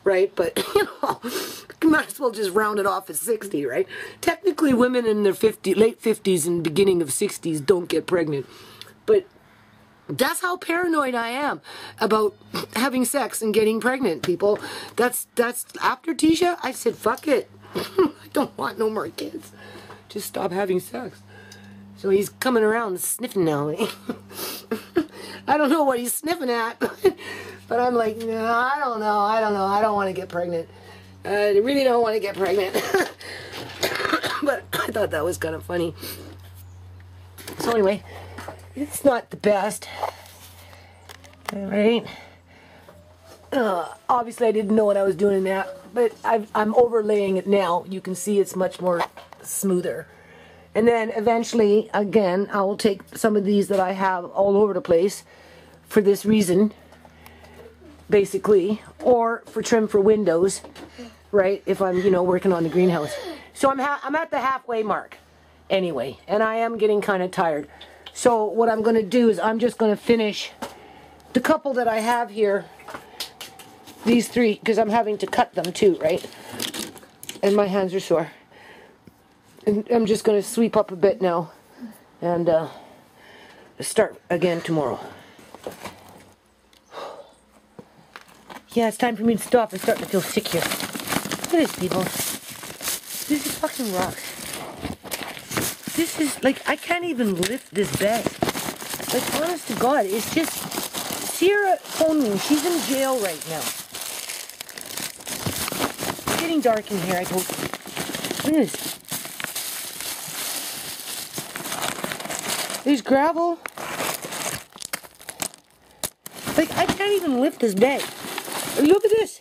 S1: right? But, you know, might as well just round it off at 60, right? Technically women in their late 50s and beginning of 60s don't get pregnant. But that's how paranoid I am about having sex and getting pregnant, people. That's after Tisha, I said, fuck it. I don't want no more kids. Just stop having sex. So he's coming around sniffing now. I don't know what he's sniffing at, but I'm like, no, I don't know, I don't want to get pregnant. I really don't want to get pregnant. But I thought that was kind of funny. So anyway, it's not the best. Alright? Obviously I didn't know what I was doing in that, but I'm overlaying it now. You can see it's much more smoother. And then eventually, again, I will take some of these that I have all over the place for this reason, basically, or for trim for windows, right, if I'm, you know, working on the greenhouse. So I'm at the halfway mark. anyway, and I am getting kind of tired. So what I'm going to do is I'm just going to finish the couple that I have here. These 3, because I'm having to cut them too, right? And my hands are sore. And I'm just going to sweep up a bit now and start again tomorrow. Yeah, it's time for me to stop. I'm starting to feel sick here. Look at this, people. This is fucking rocks. This is, like, I can't even lift this bed. Like, honest to God, it's just... Sierra phoned me. She's in jail right now. It's getting dark in here, I told you. Look at this. There's gravel. Like, I can't even lift this bed. Look at this.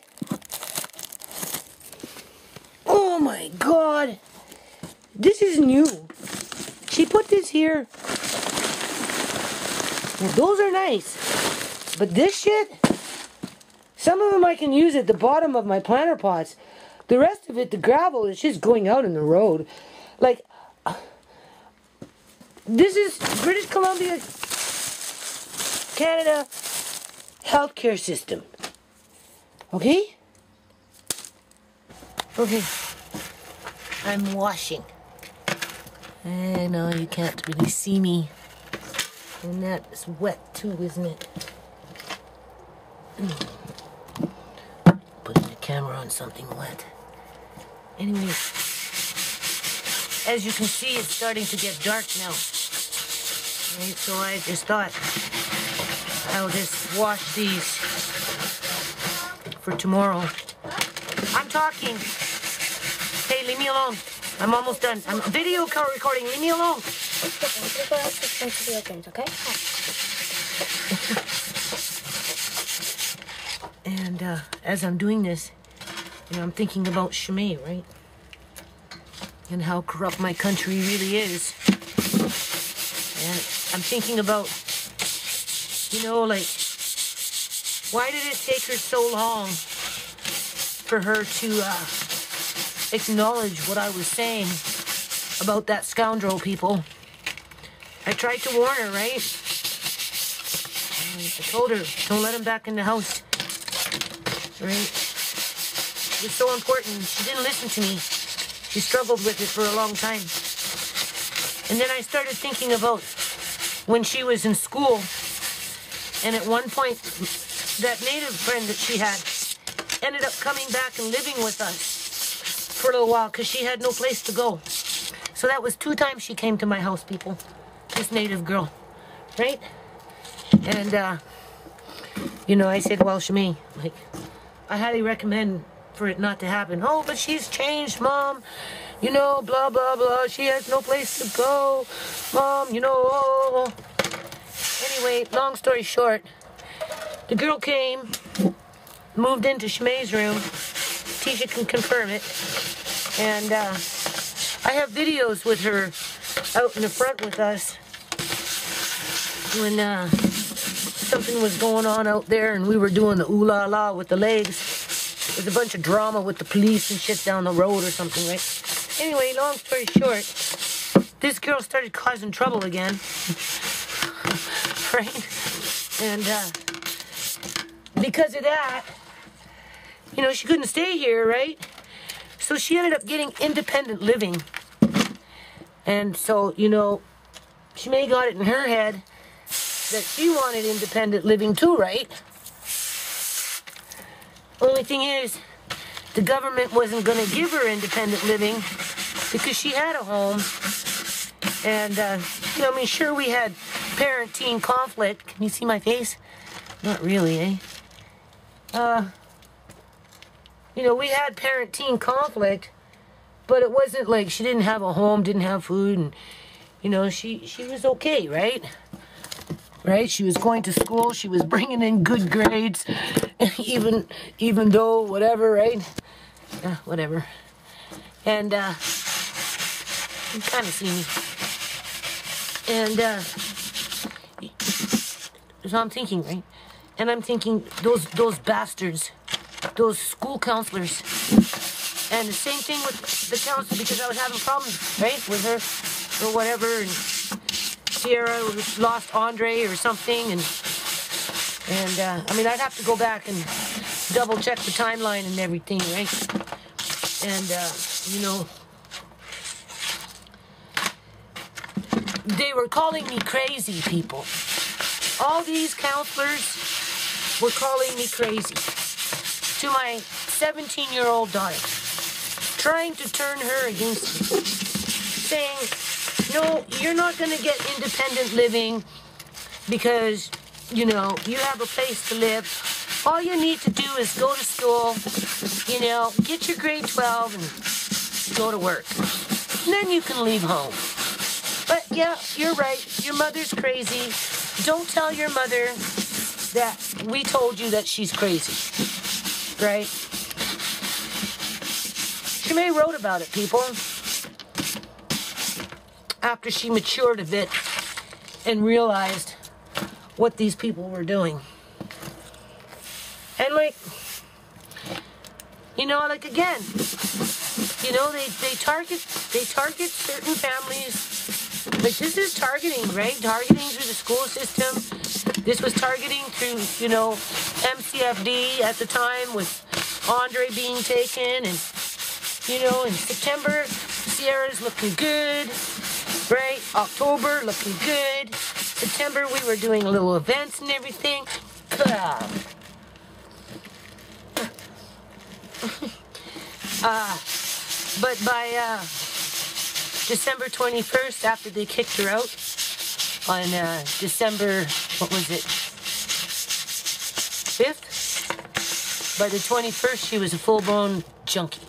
S1: Oh my God. This is new. She put this here. Well, those are nice. But this shit, some of them I can use at the bottom of my planter pots. The rest of it, the gravel, is just going out in the road. Like, this is British Columbia, Canada healthcare system. Okay? Okay. I'm washing. I know you can't really see me. And that's wet too, isn't it? Putting the camera on something wet. Anyway, as you can see, it's starting to get dark now. Right, so I just thought I'll just wash these for tomorrow. I'm talking. Hey, leave me alone. I'm almost done. I'm video recording. Leave me alone. Okay? And as I'm doing this, you know, I'm thinking about Shimei, right? And how corrupt my country really is. And I'm thinking about, you know, like, why did it take her so long for her to acknowledge what I was saying about that scoundrel, people? I tried to warn her, right? I told her, don't let him back in the house. Right? It was so important. She didn't listen to me. She struggled with it for a long time. And then I started thinking about when she was in school. And at one point, that native friend that she had ended up coming back and living with us for a little while because she had no place to go. So that was 2 times she came to my house, people. This native girl. Right? And, you know, I said, well, Shimei, like, I highly recommend for it not to happen. Oh, but she's changed, Mom. You know, blah, blah, blah. She has no place to go. Mom, you know, oh. Anyway, long story short, the girl came, moved into Shimei's room. Tisha can confirm it. And I have videos with her out in the front with us when something was going on out there and we were doing the ooh la la with the legs. There's a bunch of drama with the police and shit down the road or something, right? Anyway, long story short, this girl started causing trouble again. Right? And because of that, you know, she couldn't stay here, right? So she ended up getting independent living. And so, you know, she may got it in her head that she wanted independent living too, right? Only thing is, the government wasn't going to give her independent living because she had a home. And, you know, I mean, sure, we had parent-teen conflict. Can you see my face? Not really, eh? You know, we had parent-teen conflict, but it wasn't like she didn't have a home, didn't have food, and, you know, she was okay, right? Right? She was going to school. She was bringing in good grades, even though whatever, right? Whatever. And you kind of see me. And so I'm thinking, right? And I'm thinking those bastards, those school counselors, and the same thing with the counselor because I was having problems, right, with her. or whatever, and Sierra lost Andre or something, and I mean, I'd have to go back and double check the timeline and everything, right? And you know, they were calling me crazy, people. All these counselors were calling me crazy to my 17-year-old daughter, trying to turn her against me, saying, no, you're not going to get independent living because, you know, you have a place to live. All you need to do is go to school, you know, get your grade 12 and go to work. And then you can leave home. But yeah, you're right. Your mother's crazy. Don't tell your mother that we told you that she's crazy. Right? Shimei wrote about it, people. After she matured a bit and realized what these people were doing. And like, you know, like again, you know, they target certain families. Like this is targeting, right? Targeting through the school system. This was targeting through, you know, MCFD at the time with Andre being taken, and you know, in September, Sierra's looking good, right? October looking good. September we were doing little events and everything. But by December 21st, after they kicked her out, on December, what was it, 5th? By the 21st, she was a full-blown junkie.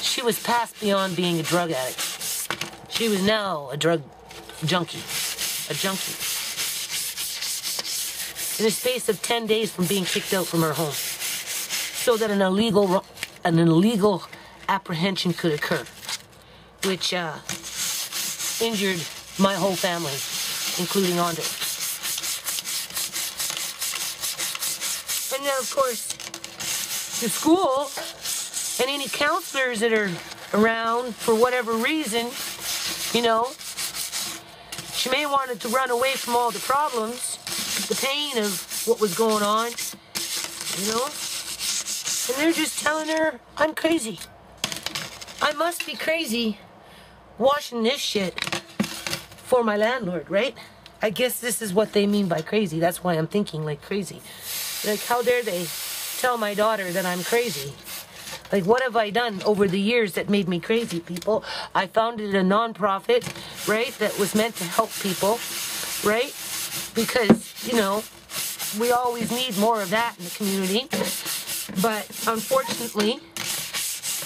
S1: She was past beyond being a drug addict. She was now a drug junkie. A junkie. In the space of 10 days from being kicked out from her home. So that an illegal apprehension could occur. Which injured my whole family, including Andre. And then, of course, the school and any counselors that are around for whatever reason, you know, she may have wanted to run away from all the problems, the pain of what was going on, you know? And they're just telling her, I'm crazy. I must be crazy washing this shit for my landlord, right? I guess this is what they mean by crazy. That's why I'm thinking like crazy. Like, how dare they tell my daughter that I'm crazy? Like, what have I done over the years that made me crazy, people? I founded a non-profit, right, that was meant to help people, right? Because, you know, we always need more of that in the community. But unfortunately,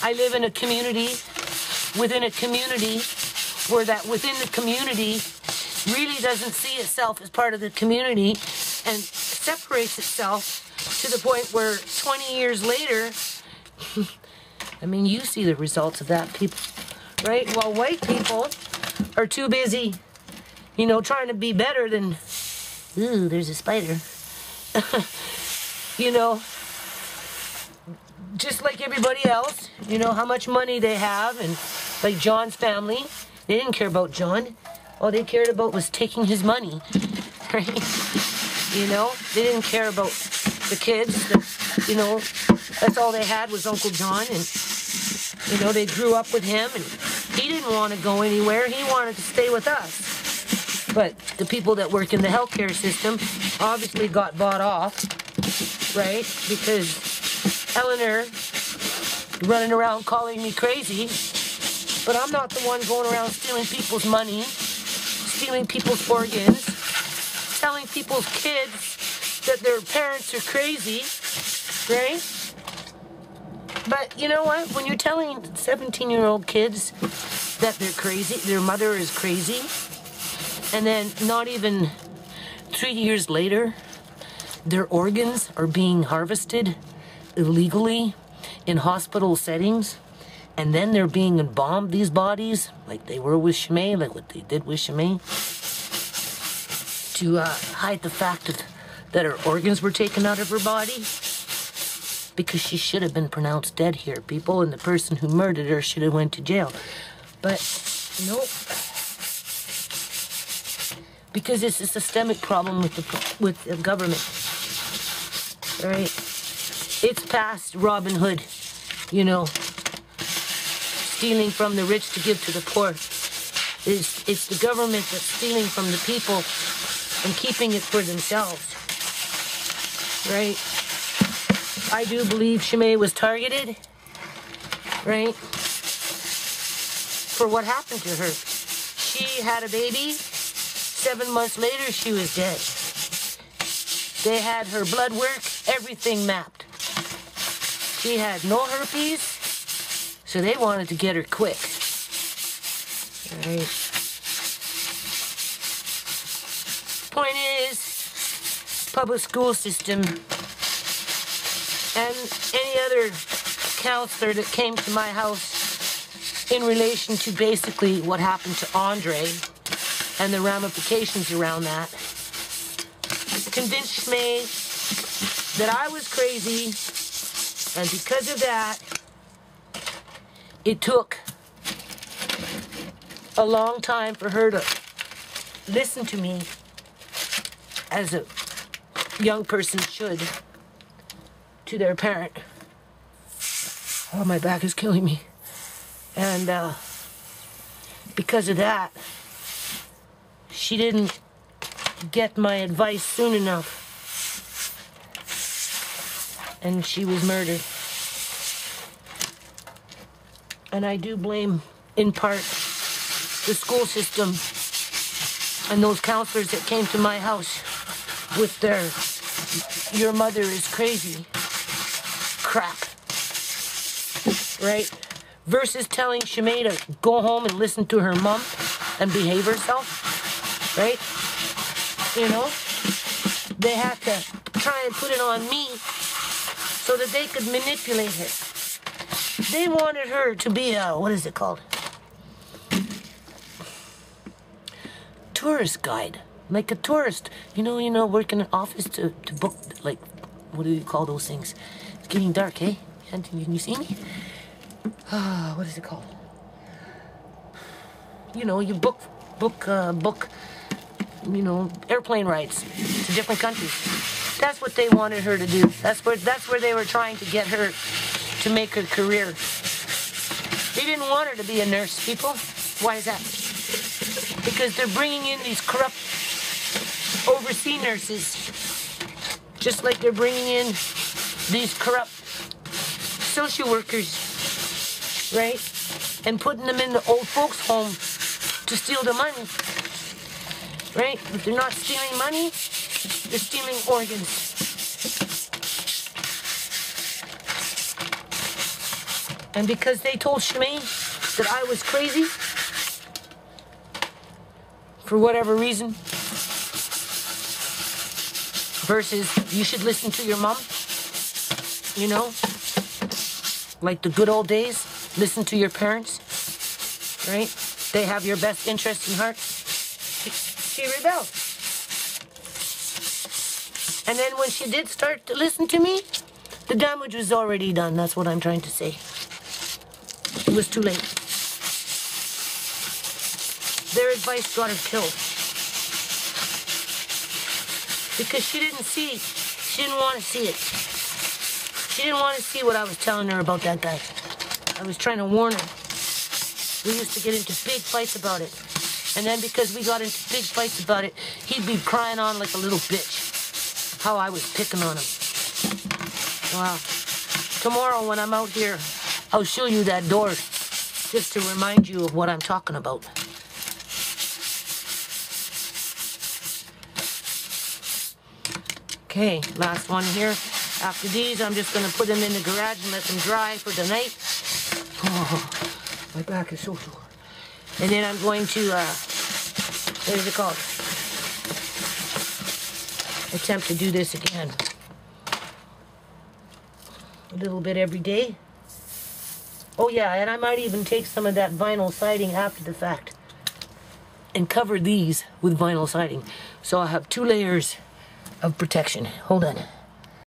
S1: I live in a community within a community where that within the community really doesn't see itself as part of the community and separates itself to the point where 20 years later, I mean, you see the results of that, people, right? While white people are too busy, you know, trying to be better than, ooh, there's a spider, you know, just like everybody else, you know, how much money they have, and like John's family, they didn't care about John. All they cared about was taking his money, right? You know, they didn't care about the kids. You know, that's all they had was Uncle John, and, you know, they grew up with him, and he didn't want to go anywhere. He wanted to stay with us. But the people that work in the healthcare system obviously got bought off, right? Because Eleanor running around calling me crazy, but I'm not the one going around stealing people's money, stealing people's organs, telling people's kids that their parents are crazy, right? But you know what? When you're telling 17-year-old kids that they're crazy, their mother is crazy, and then not even 3 years later, their organs are being harvested illegally in hospital settings, and then they're being embalmed, these bodies, like they were with Shimei, like what they did with Shimei, to hide the fact that her organs were taken out of her body, because she should have been pronounced dead here, people, and the person who murdered her should have went to jail. But nope. Because it's a systemic problem with the government, right? It's past Robin Hood, you know, stealing from the rich to give to the poor. It's the government that's stealing from the people and keeping it for themselves, right? I do believe Shimei was targeted, right, for what happened to her. She had a baby. 7 months later, she was dead. They had her blood work, everything mapped. She had no herpes, so they wanted to get her quick. Right. Point is, public school system and any other counselor that came to my house in relation to basically what happened to Andre and the ramifications around that, convinced me that I was crazy, and because of that, it took a long time for her to listen to me as a young person should to their parent. Oh, my back is killing me. And because of that, she didn't get my advice soon enough, and she was murdered. And I do blame, in part, the school system and those counselors that came to my house with their "your mother is crazy" crap, right? Versus telling Shimei to go home and listen to her mom and behave herself. Right? You know? They had to try and put it on me so that they could manipulate her. They wanted her to be a, what is it called? Tourist guide. Like a tourist. You know, work in an office to book, like, what do you call those things? It's getting dark, eh? Can you see me? What is it called? You know, you book, you know, airplane rides to different countries. That's what they wanted her to do. That's where they were trying to get her to make her career. They didn't want her to be a nurse, people. Why is that? Because they're bringing in these corrupt overseas nurses, just like they're bringing in these corrupt social workers, right? And putting them in the old folks' home to steal the money. Right? If they're not stealing money, they're stealing organs. And because they told Shimei that I was crazy, for whatever reason, versus you should listen to your mom, you know, like the good old days, listen to your parents, right? They have your best interest in heart. She rebelled. And then when she did start to listen to me, the damage was already done. That's what I'm trying to say. It was too late. Their advice got her killed. Because she didn't see, she didn't want to see it. She didn't want to see what I was telling her about that guy. I was trying to warn her. We used to get into big fights about it. And then because we got into big fights about it, he'd be crying on like a little bitch. How I was picking on him. Wow. Tomorrow when I'm out here, I'll show you that door just to remind you of what I'm talking about. Okay, last one here. After these, I'm just going to put them in the garage and let them dry for the night. Oh, my back is so sore. And then I'm going to, what is it called? Attempt to do this again. A little bit every day. Oh yeah, and I might even take some of that vinyl siding after the fact and cover these with vinyl siding. So I have 2 layers of protection. Hold on.